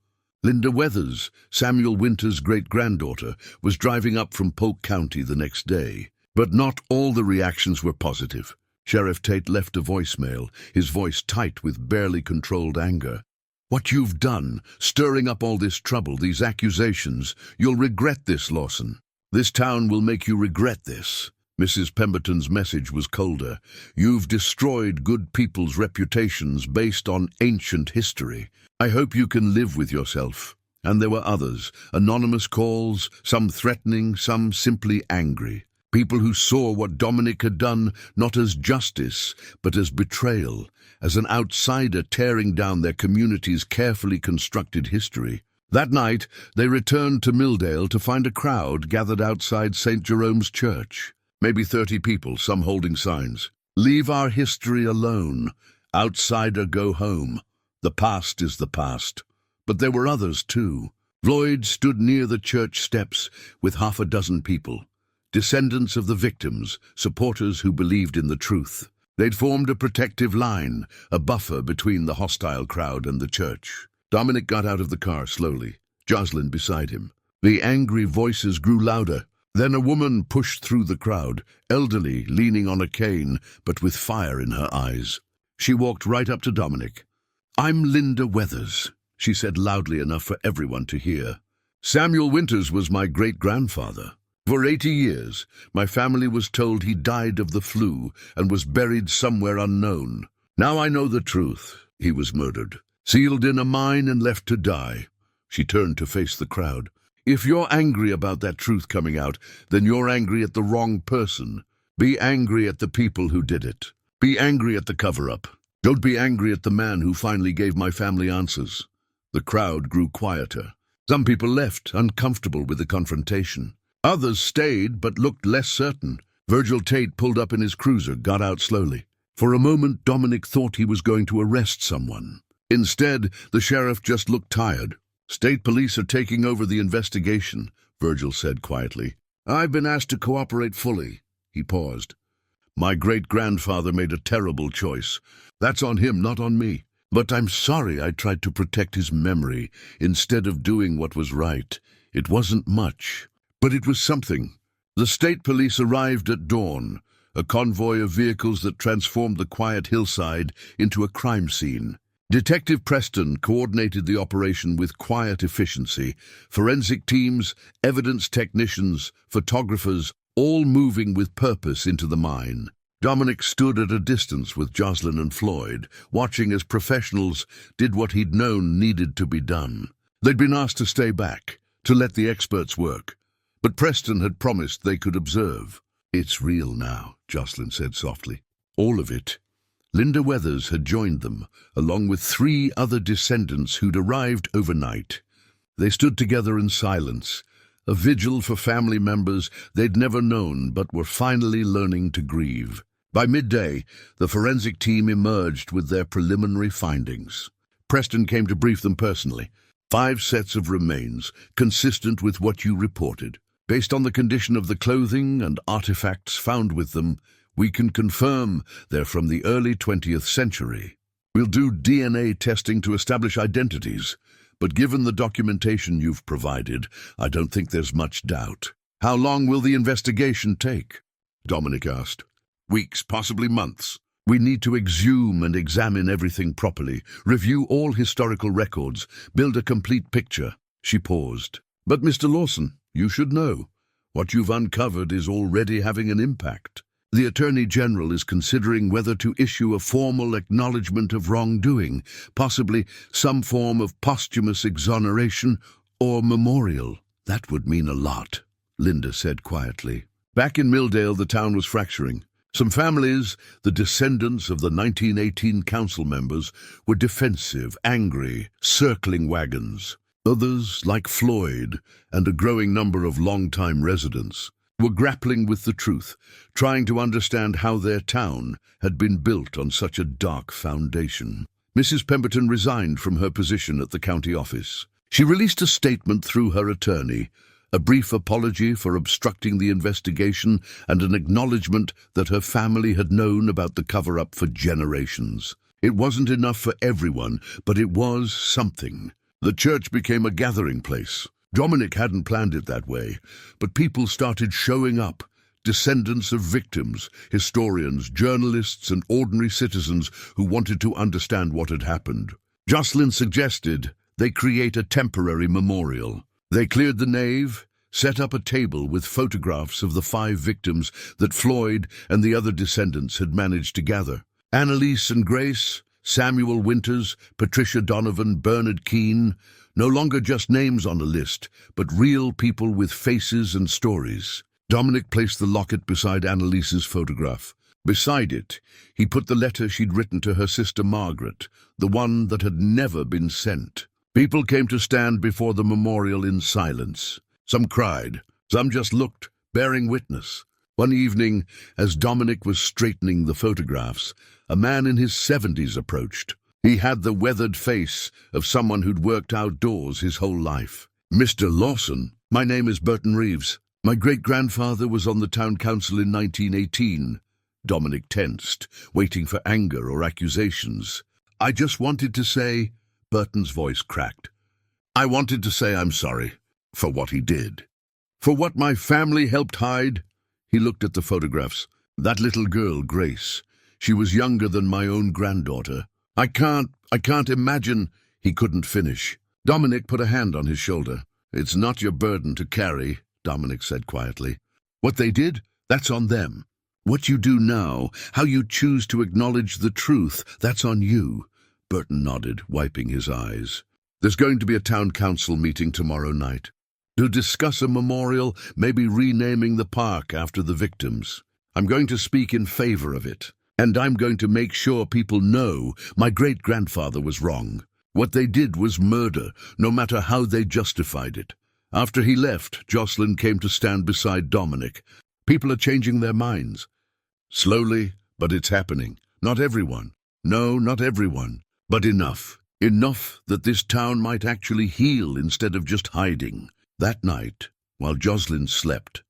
Linda Weathers, Samuel Winter's great-granddaughter, was driving up from Polk County the next day. But not all the reactions were positive. Sheriff Tate left a voicemail, his voice tight with barely controlled anger. "What you've done, stirring up all this trouble, these accusations, you'll regret this, Lawson. This town will make you regret this." Mrs. Pemberton's message was colder. "You've destroyed good people's reputations based on ancient history. I hope you can live with yourself." And there were others, anonymous calls, some threatening, some simply angry. People who saw what Dominic had done not as justice, but as betrayal, as an outsider tearing down their community's carefully constructed history. That night, they returned to Milldale to find a crowd gathered outside St. Jerome's Church. Maybe 30 people, some holding signs. "Leave our history alone. Outsider, go home. The past is the past." But there were others, too. Floyd stood near the church steps with 6 people. Descendants of the victims, supporters who believed in the truth. They'd formed a protective line, a buffer between the hostile crowd and the church. Dominic got out of the car slowly, Jocelyn beside him. The angry voices grew louder. Then a woman pushed through the crowd, elderly, leaning on a cane, but with fire in her eyes. She walked right up to Dominic. "I'm Linda Weathers," she said loudly enough for everyone to hear. "Samuel Winters was my great-grandfather. For 80 years, my family was told he died of the flu and was buried somewhere unknown. Now I know the truth. He was murdered, sealed in a mine and left to die." She turned to face the crowd. "If you're angry about that truth coming out, then you're angry at the wrong person. Be angry at the people who did it. Be angry at the cover-up. Don't be angry at the man who finally gave my family answers." The crowd grew quieter. Some people left, uncomfortable with the confrontation. Others stayed, but looked less certain. Virgil Tate pulled up in his cruiser, got out slowly. For a moment, Dominic thought he was going to arrest someone. Instead, the sheriff just looked tired. "State police are taking over the investigation," Virgil said quietly. "I've been asked to cooperate fully." He paused. "My great-grandfather made a terrible choice. That's on him, not on me. But I'm sorry I tried to protect his memory instead of doing what was right. It wasn't much, but it was something." The state police arrived at dawn, a convoy of vehicles that transformed the quiet hillside into a crime scene. Detective Preston coordinated the operation with quiet efficiency. Forensic teams, evidence technicians, photographers, all moving with purpose into the mine. Dominic stood at a distance with Jocelyn and Floyd, watching as professionals did what he'd known needed to be done. They'd been asked to stay back, to let the experts work. But Preston had promised they could observe. "It's real now," Jocelyn said softly. "All of it." Linda Weathers had joined them, along with 3 other descendants who'd arrived overnight. They stood together in silence, a vigil for family members they'd never known but were finally learning to grieve. By midday, the forensic team emerged with their preliminary findings. Preston came to brief them personally. 5 sets of remains, consistent with what you reported. Based on the condition of the clothing and artifacts found with them, we can confirm they're from the early 20th century. We'll do DNA testing to establish identities, but given the documentation you've provided, I don't think there's much doubt. How long will the investigation take? Dominic asked. Weeks, possibly months. We need to exhume and examine everything properly, review all historical records, build a complete picture. She paused. But Mr. Lawson, you should know. What you've uncovered is already having an impact. The Attorney General is considering whether to issue a formal acknowledgement of wrongdoing, possibly some form of posthumous exoneration or memorial. That would mean a lot, Linda said quietly. Back in Milldale, the town was fracturing. Some families, the descendants of the 1918 council members, were defensive, angry, circling wagons. Others, like Floyd and a growing number of long-time residents, were grappling with the truth, trying to understand how their town had been built on such a dark foundation. Mrs. Pemberton resigned from her position at the county office. She released a statement through her attorney, a brief apology for obstructing the investigation and an acknowledgement that her family had known about the cover-up for generations. It wasn't enough for everyone, but it was something. The church became a gathering place. Dominic hadn't planned it that way, but people started showing up. Descendants of victims, historians, journalists, and ordinary citizens who wanted to understand what had happened. Jocelyn suggested they create a temporary memorial. They cleared the nave, set up a table with photographs of the 5 victims that Floyd and the other descendants had managed to gather. Annalise and Grace, Samuel Winters, Patricia Donovan, Bernard Keane, no longer just names on a list, but real people with faces and stories. Dominic placed the locket beside Annalise's photograph. Beside it, he put the letter she'd written to her sister Margaret, the one that had never been sent. People came to stand before the memorial in silence. Some cried, some just looked, bearing witness. One evening, as Dominic was straightening the photographs, a man in his 70s approached. He had the weathered face of someone who'd worked outdoors his whole life. "Mr. Lawson, my name is Burton Reeves. My great-grandfather was on the town council in 1918. Dominic tensed, waiting for anger or accusations. "I just wanted to say," Burton's voice cracked, "I wanted to say I'm sorry for what he did. For what my family helped hide." He looked at the photographs. "That little girl, Grace, she was younger than my own granddaughter. I can't imagine." He couldn't finish. Dominic put a hand on his shoulder. "It's not your burden to carry," Dominic said quietly. "What they did, that's on them. What you do now, how you choose to acknowledge the truth, that's on you." Burton nodded, wiping his eyes. "There's going to be a town council meeting tomorrow night to discuss a memorial, maybe renaming the park after the victims. I'm going to speak in favor of it, and I'm going to make sure people know my great-grandfather was wrong. What they did was murder, no matter how they justified it." After he left, Jocelyn came to stand beside Dominic. "People are changing their minds. Slowly, but it's happening. Not everyone. No, not everyone. But enough. Enough that this town might actually heal instead of just hiding." That night, while Jocelyn slept,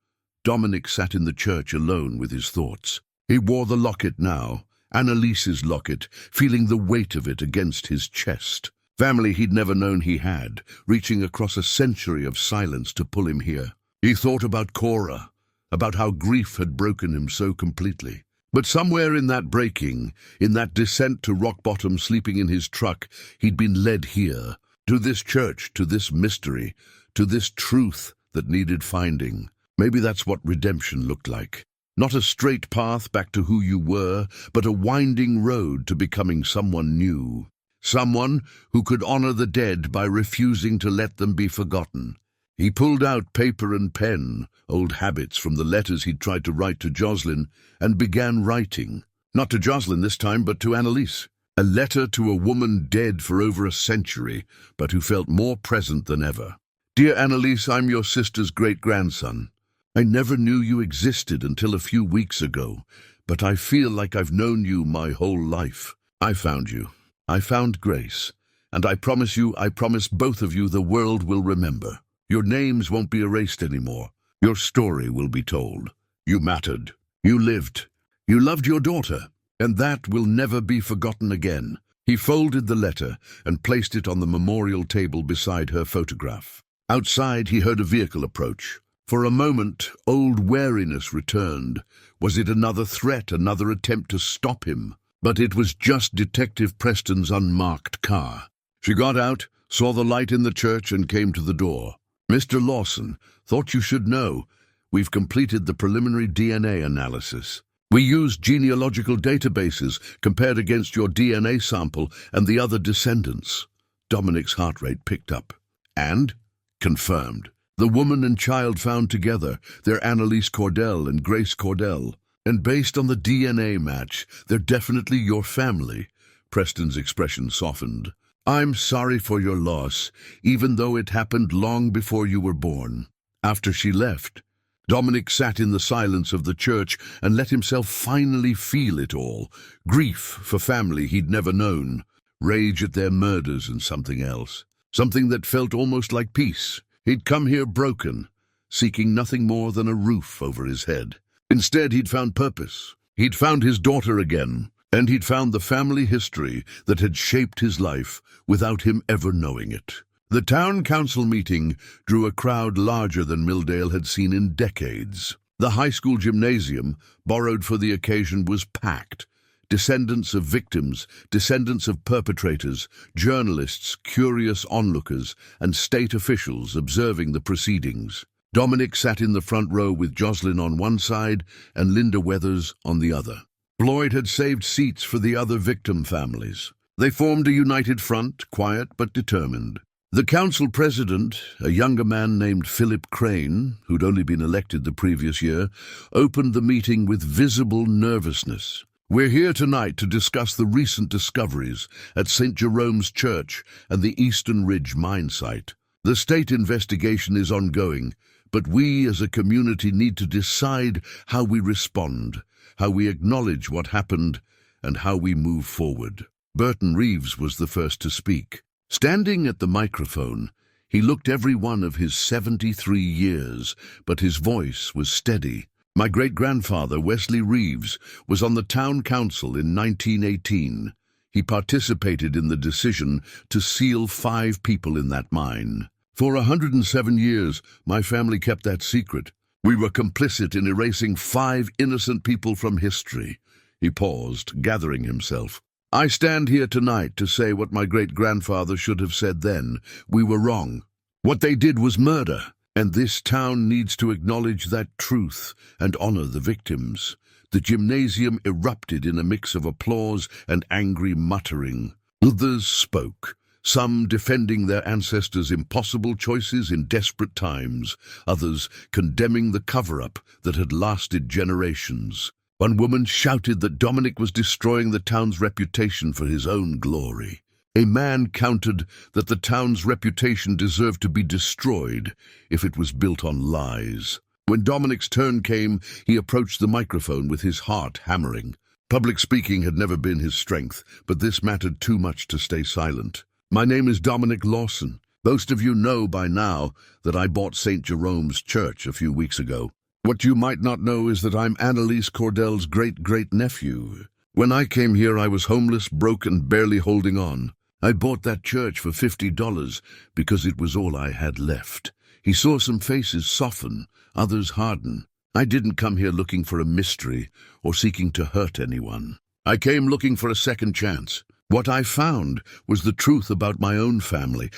Dominic sat in the church alone with his thoughts. He wore the locket now, Annalise's locket, feeling the weight of it against his chest. Family he'd never known he had, reaching across a century of silence to pull him here. He thought about Cora, about how grief had broken him so completely. But somewhere in that breaking, in that descent to rock bottom sleeping in his truck, he'd been led here, to this church, to this mystery, to this truth that needed finding. Maybe that's what redemption looked like. Not a straight path back to who you were, but a winding road to becoming someone new. Someone who could honor the dead by refusing to let them be forgotten. He pulled out paper and pen, old habits from the letters he'd tried to write to Jocelyn, and began writing. Not to Jocelyn this time, but to Annalise. A letter to a woman dead for over a century, but who felt more present than ever. "Dear Annalise, I'm your sister's great-grandson. I never knew you existed until a few weeks ago, but I feel like I've known you my whole life. I found you. I found Grace. And I promise both of you the world will remember. Your names won't be erased anymore. Your story will be told. You mattered. You lived. You loved your daughter. And that will never be forgotten again." He folded the letter and placed it on the memorial table beside her photograph. Outside, he heard a vehicle approach. For a moment, old wariness returned. Was it another threat, another attempt to stop him? But it was just Detective Preston's unmarked car. She got out, saw the light in the church, and came to the door. "Mr. Lawson, thought you should know. We've completed the preliminary DNA analysis. We used genealogical databases compared against your DNA sample and the other descendants." Dominic's heart rate picked up. "And?" "Confirmed. The woman and child found together, they're Annalise Cordell and Grace Cordell. And based on the DNA match, they're definitely your family. Preston's expression softened. I'm sorry for your loss, even though it happened long before you were born. After she left, Dominic sat in the silence of the church and let himself finally feel it all. Grief for family he'd never known, rage at their murders and something else. Something that felt almost like peace. He'd come here broken, seeking nothing more than a roof over his head. Instead, he'd found purpose. He'd found his daughter again, and he'd found the family history that had shaped his life without him ever knowing it. The town council meeting drew a crowd larger than Milldale had seen in decades. The high school gymnasium, borrowed for the occasion, was packed. Descendants of victims, descendants of perpetrators, journalists, curious onlookers, and state officials observing the proceedings. Dominic sat in the front row with Jocelyn on one side and Linda Weathers on the other. Floyd had saved seats for the other victim families. They formed a united front, quiet but determined. The council president, a younger man named Philip Crane, who'd only been elected the previous year, opened the meeting with visible nervousness. We're here tonight to discuss the recent discoveries at St. Jerome's Church and the Eastern Ridge mine site. The state investigation is ongoing, but we as a community need to decide how we respond, how we acknowledge what happened, and how we move forward. Burton Reeves was the first to speak. Standing at the microphone, he looked every one of his 73 years, but his voice was steady. My great-grandfather, Wesley Reeves, was on the town council in 1918. He participated in the decision to seal 5 people in that mine. For 107 years, my family kept that secret. We were complicit in erasing 5 innocent people from history. He paused, gathering himself. I stand here tonight to say what my great-grandfather should have said then. We were wrong. What they did was murder, and this town needs to acknowledge that truth and honor the victims. The gymnasium erupted in a mix of applause and angry muttering. Others spoke, some defending their ancestors' impossible choices in desperate times, others condemning the cover-up that had lasted generations. One woman shouted that Dominic was destroying the town's reputation for his own glory. A man countered that the town's reputation deserved to be destroyed if it was built on lies. When Dominic's turn came, he approached the microphone with his heart hammering. Public speaking had never been his strength, but this mattered too much to stay silent. My name is Dominic Lawson. Most of you know by now that I bought St. Jerome's Church a few weeks ago. What you might not know is that I'm Annalise Cordell's great-great-nephew. When I came here, I was homeless, broke, and barely holding on. I bought that church for $50 because it was all I had left. He saw some faces soften, others harden. I didn't come here looking for a mystery or seeking to hurt anyone. I came looking for a second chance. What I found was the truth about my own family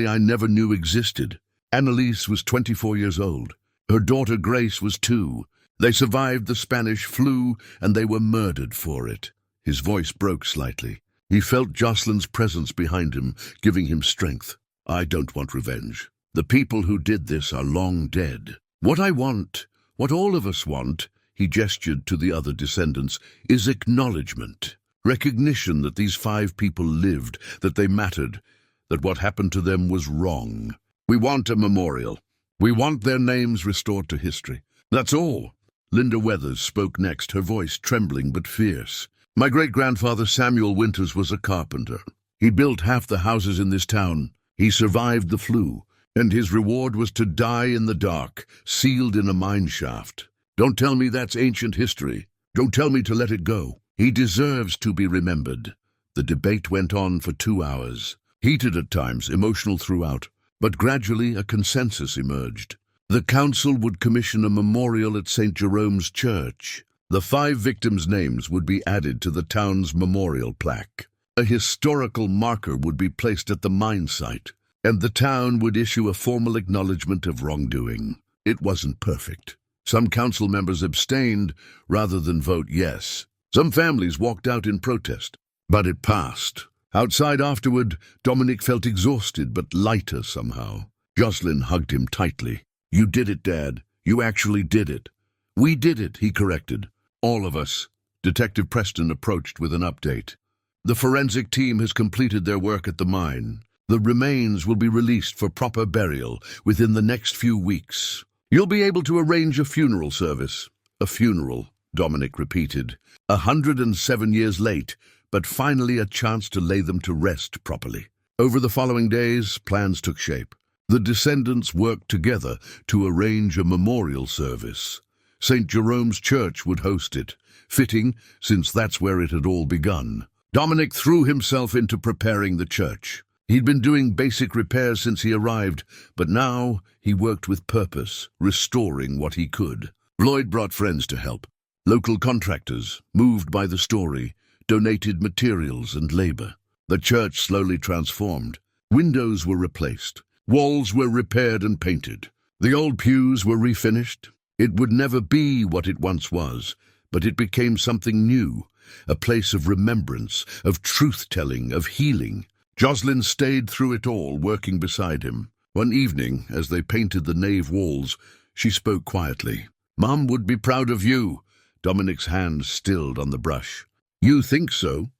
I never knew existed. Annalise was 24 years old. Her daughter Grace was 2. They survived the Spanish flu, and they were murdered for it. His voice broke slightly. He felt Jocelyn's presence behind him, giving him strength. I don't want revenge. The people who did this are long dead. What I want, what all of us want, he gestured to the other descendants, is acknowledgement. Recognition that these 5 people lived, that they mattered, that what happened to them was wrong. We want a memorial. We want their names restored to history. That's all. Linda Weathers spoke next, her voice trembling but fierce. My great-grandfather Samuel Winters was a carpenter. He built half the houses in this town. He survived the flu, and his reward was to die in the dark, sealed in a mine shaft. Don't tell me that's ancient history. Don't tell me to let it go. He deserves to be remembered. The debate went on for 2 hours. Heated at times, emotional throughout. But gradually a consensus emerged. The council would commission a memorial at St. Jerome's Church. The 5 victims' names would be added to the town's memorial plaque. A historical marker would be placed at the mine site, and the town would issue a formal acknowledgement of wrongdoing. It wasn't perfect. Some council members abstained rather than vote yes. Some families walked out in protest, but it passed. Outside afterward, Dominic felt exhausted but lighter somehow. Jocelyn hugged him tightly. "You did it, Dad. You actually did it." "We did it," he corrected. "All of us." Detective Preston approached with an update. "The forensic team has completed their work at the mine. The remains will be released for proper burial within the next few weeks. You'll be able to arrange a funeral service." "A funeral," Dominic repeated. 107 years late, but finally a chance to lay them to rest properly. Over the following days, plans took shape. The descendants worked together to arrange a memorial service. St. Jerome's Church would host it, fitting since that's where it had all begun. Dominic threw himself into preparing the church. He'd been doing basic repairs since he arrived, but now he worked with purpose, restoring what he could. Lloyd brought friends to help. Local contractors, moved by the story, donated materials and labor. The church slowly transformed. Windows were replaced. Walls were repaired and painted. The old pews were refinished. It would never be what it once was, but it became something new, a place of remembrance, of truth-telling, of healing. Jocelyn stayed through it all, working beside him. One evening, as they painted the nave walls, she spoke quietly. "Mom would be proud of you." Dominic's hand stilled on the brush. "You think so?"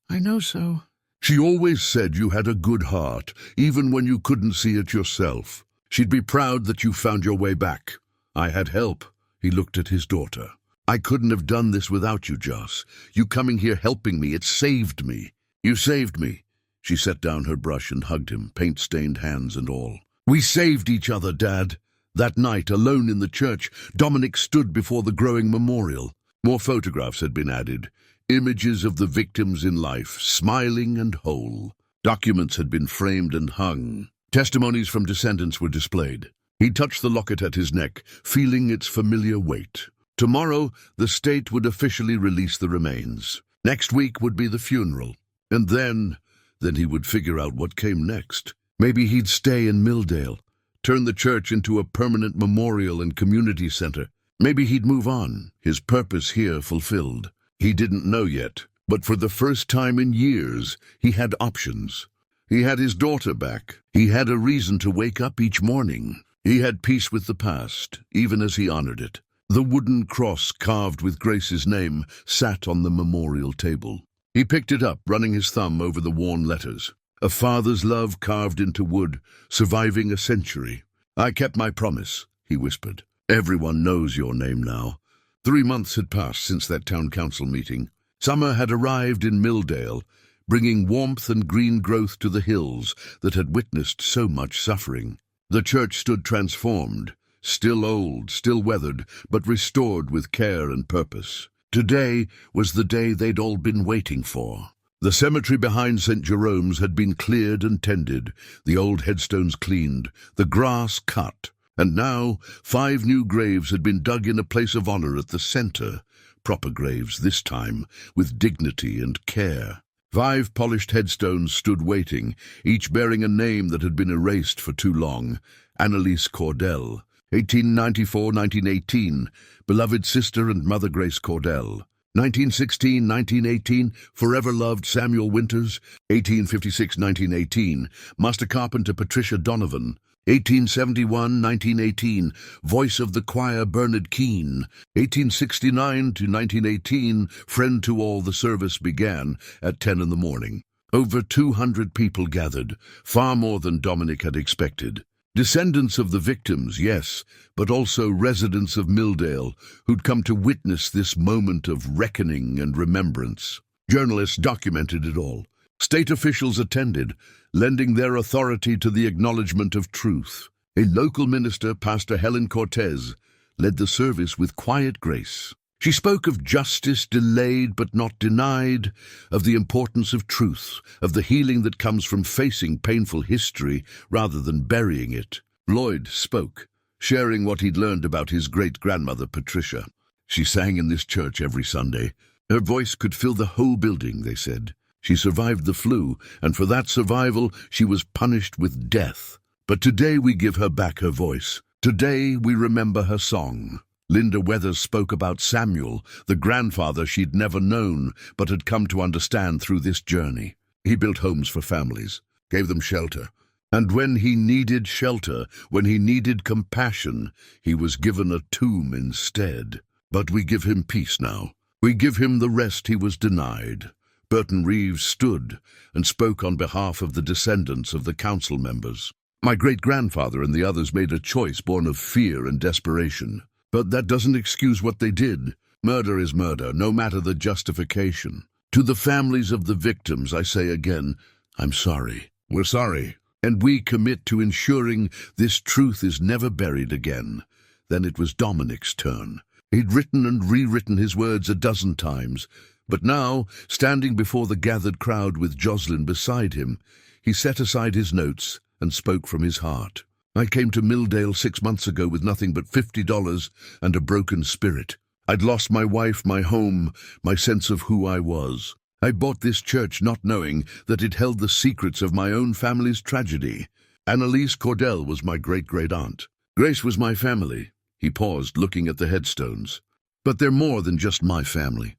"I know so." "She always said you had a good heart, even when you couldn't see it yourself. She'd be proud that you found your way back." "I had help." He looked at his daughter. "I couldn't have done this without you, Joss. You coming here helping me, it saved me." "You saved me." She set down her brush and hugged him, paint-stained hands and all. "We saved each other, Dad." That night, alone in the church, Dominic stood before the growing memorial. More photographs had been added. Images of the victims in life, smiling and whole. Documents had been framed and hung. Testimonies from descendants were displayed. He touched the locket at his neck, feeling its familiar weight. Tomorrow, the state would officially release the remains. Next week would be the funeral. And then he would figure out what came next. Maybe he'd stay in Milldale, turn the church into a permanent memorial and community center. Maybe he'd move on, his purpose here fulfilled. He didn't know yet, but for the first time in years, he had options. He had his daughter back. He had a reason to wake up each morning. He had peace with the past, even as he honored it. The wooden cross carved with Grace's name sat on the memorial table. He picked it up, running his thumb over the worn letters. A father's love carved into wood, surviving a century. "I kept my promise," he whispered. "Everyone knows your name now." 3 months had passed since that town council meeting. Summer had arrived in Milldale, bringing warmth and green growth to the hills that had witnessed so much suffering. The church stood transformed, still old, still weathered, but restored with care and purpose. Today was the day they'd all been waiting for. The cemetery behind St. Jerome's had been cleared and tended, the old headstones cleaned, the grass cut. And now 5 new graves had been dug in a place of honor at the center. Proper graves this time, with dignity and care. 5 polished headstones stood waiting, each bearing a name that had been erased for too long. Annalise Cordell, 1894-1918, beloved sister and Mother Grace Cordell. 1916-1918, forever loved Samuel Winters. 1856-1918, master carpenter Patricia Donovan. 1871-1918, voice of the choir Bernard Keane. 1869-1918, friend to all. The service began at 10 in the morning. Over 200 people gathered, far more than Dominic had expected. Descendants of the victims, yes, but also residents of Milldale who'd come to witness this moment of reckoning and remembrance. Journalists documented it all. State officials attended, lending their authority to the acknowledgement of truth. A local minister, Pastor Helen Cortez, led the service with quiet grace. She spoke of justice delayed but not denied, of the importance of truth, of the healing that comes from facing painful history rather than burying it. Lloyd spoke, sharing what he'd learned about his great-grandmother Patricia. She sang in this church every Sunday. Her voice could fill the whole building, they said. She survived the flu, and for that survival she was punished with death. But today we give her back her voice. Today we remember her song. Linda Weathers spoke about Samuel, the grandfather she'd never known, but had come to understand through this journey. He built homes for families, gave them shelter, And when he needed shelter, when he needed compassion, he was given a tomb instead. But we give him peace now. We give him the rest he was denied. Burton Reeves stood and spoke on behalf of the descendants of the council members. My great-grandfather and the others made a choice born of fear and desperation. But that doesn't excuse what they did. Murder is murder, no matter the justification. To the families of the victims, I say again, I'm sorry. We're sorry. And we commit to ensuring this truth is never buried again. Then it was Dominic's turn. He'd written and rewritten his words a dozen times, but now, standing before the gathered crowd with Jocelyn beside him, he set aside his notes and spoke from his heart. I came to Milldale 6 months ago with nothing but $50 and a broken spirit. I'd lost my wife, my home, my sense of who I was. I bought this church not knowing that it held the secrets of my own family's tragedy. Annalise Cordell was my great-great-aunt. Grace was my family. He paused, looking at the headstones. But they're more than just my family.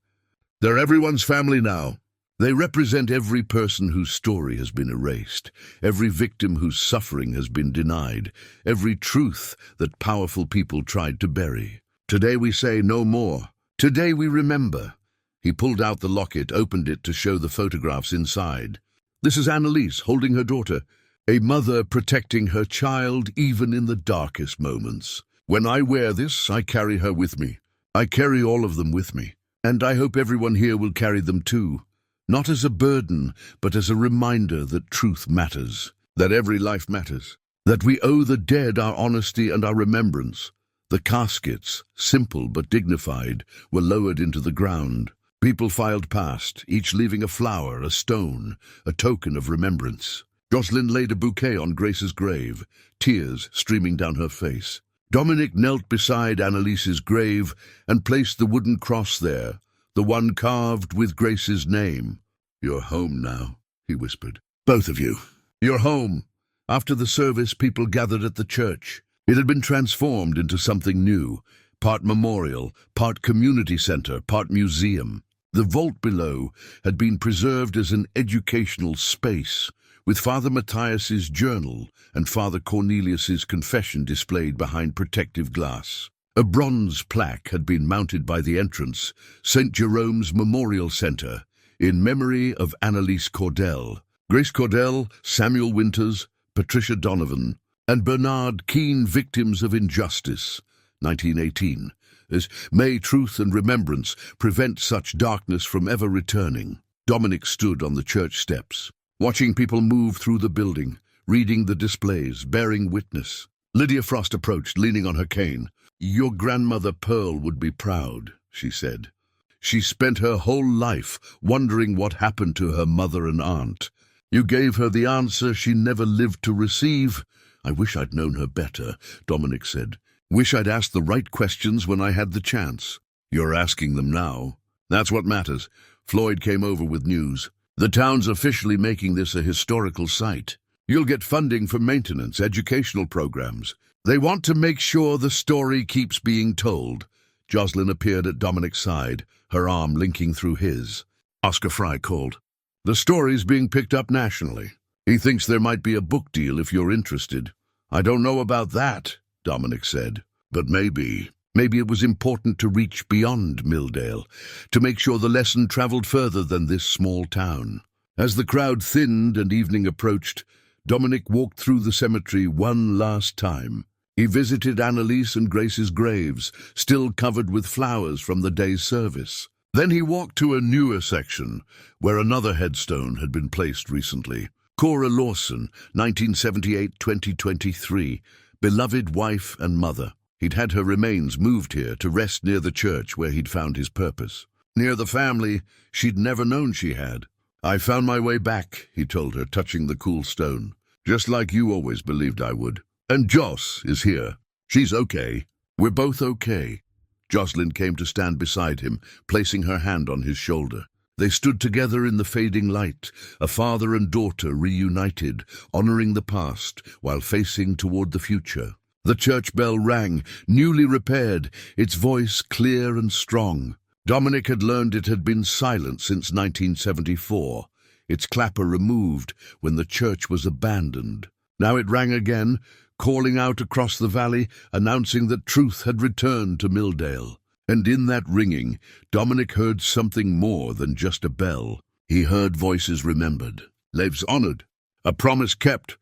They're everyone's family now. They represent every person whose story has been erased, every victim whose suffering has been denied, every truth that powerful people tried to bury. Today we say no more. Today we remember. He pulled out the locket, opened it to show the photographs inside. This is Annalise holding her daughter, a mother protecting her child even in the darkest moments. When I wear this, I carry her with me. I carry all of them with me. And I hope everyone here will carry them too. Not as a burden, but as a reminder that truth matters, that every life matters, that we owe the dead our honesty and our remembrance. The caskets, simple but dignified, were lowered into the ground. People filed past, each leaving a flower, a stone, a token of remembrance. Jocelyn laid a bouquet on Grace's grave, tears streaming down her face. Dominic knelt beside Annalise's grave and placed the wooden cross there, the one carved with Grace's name. "You're home now," he whispered. "Both of you. You're home." After the service, people gathered at the church. It had been transformed into something new, part memorial, part community center, part museum. The vault below had been preserved as an educational space, with Father Matthias's journal and Father Cornelius's confession displayed behind protective glass. A bronze plaque had been mounted by the entrance, St. Jerome's Memorial Center, in memory of Annalise Cordell, Grace Cordell, Samuel Winters, Patricia Donovan, and Bernard Keane, victims of injustice, 1918. As may truth and remembrance prevent such darkness from ever returning. Dominic stood on the church steps, watching people move through the building, reading the displays, bearing witness. Lydia Frost approached, leaning on her cane. "Your grandmother Pearl would be proud," she said. "She spent her whole life wondering what happened to her mother and aunt. You gave her the answer she never lived to receive." "I wish I'd known her better," Dominic said. "Wish I'd asked the right questions when I had the chance." "You're asking them now. That's what matters." Floyd came over with news. "The town's officially making this a historical site. You'll get funding for maintenance, educational programs. They want to make sure the story keeps being told." Jocelyn appeared at Dominic's side, her arm linking through his. Oscar Fry called. "The story's being picked up nationally. He thinks there might be a book deal if you're interested." "I don't know about that," Dominic said, "but maybe it was important to reach beyond Milldale, to make sure the lesson traveled further than this small town." As the crowd thinned and evening approached, Dominic walked through the cemetery one last time. He visited Annalise and Grace's graves, still covered with flowers from the day's service. Then he walked to a newer section, where another headstone had been placed recently. Cora Lawson, 1978-2023, beloved wife and mother. He'd had her remains moved here to rest near the church where he'd found his purpose. Near the family she'd never known she had. "I found my way back," he told her, touching the cool stone. "Just like you always believed I would. And Joss is here. She's okay. We're both okay." Jocelyn came to stand beside him, placing her hand on his shoulder. They stood together in the fading light, a father and daughter reunited, honoring the past while facing toward the future. The church bell rang, newly repaired, its voice clear and strong. Dominic had learned it had been silent since 1974, its clapper removed when the church was abandoned. Now it rang again, calling out across the valley, announcing that truth had returned to Milldale. And in that ringing, Dominic heard something more than just a bell. He heard voices remembered, lives honored, a promise kept,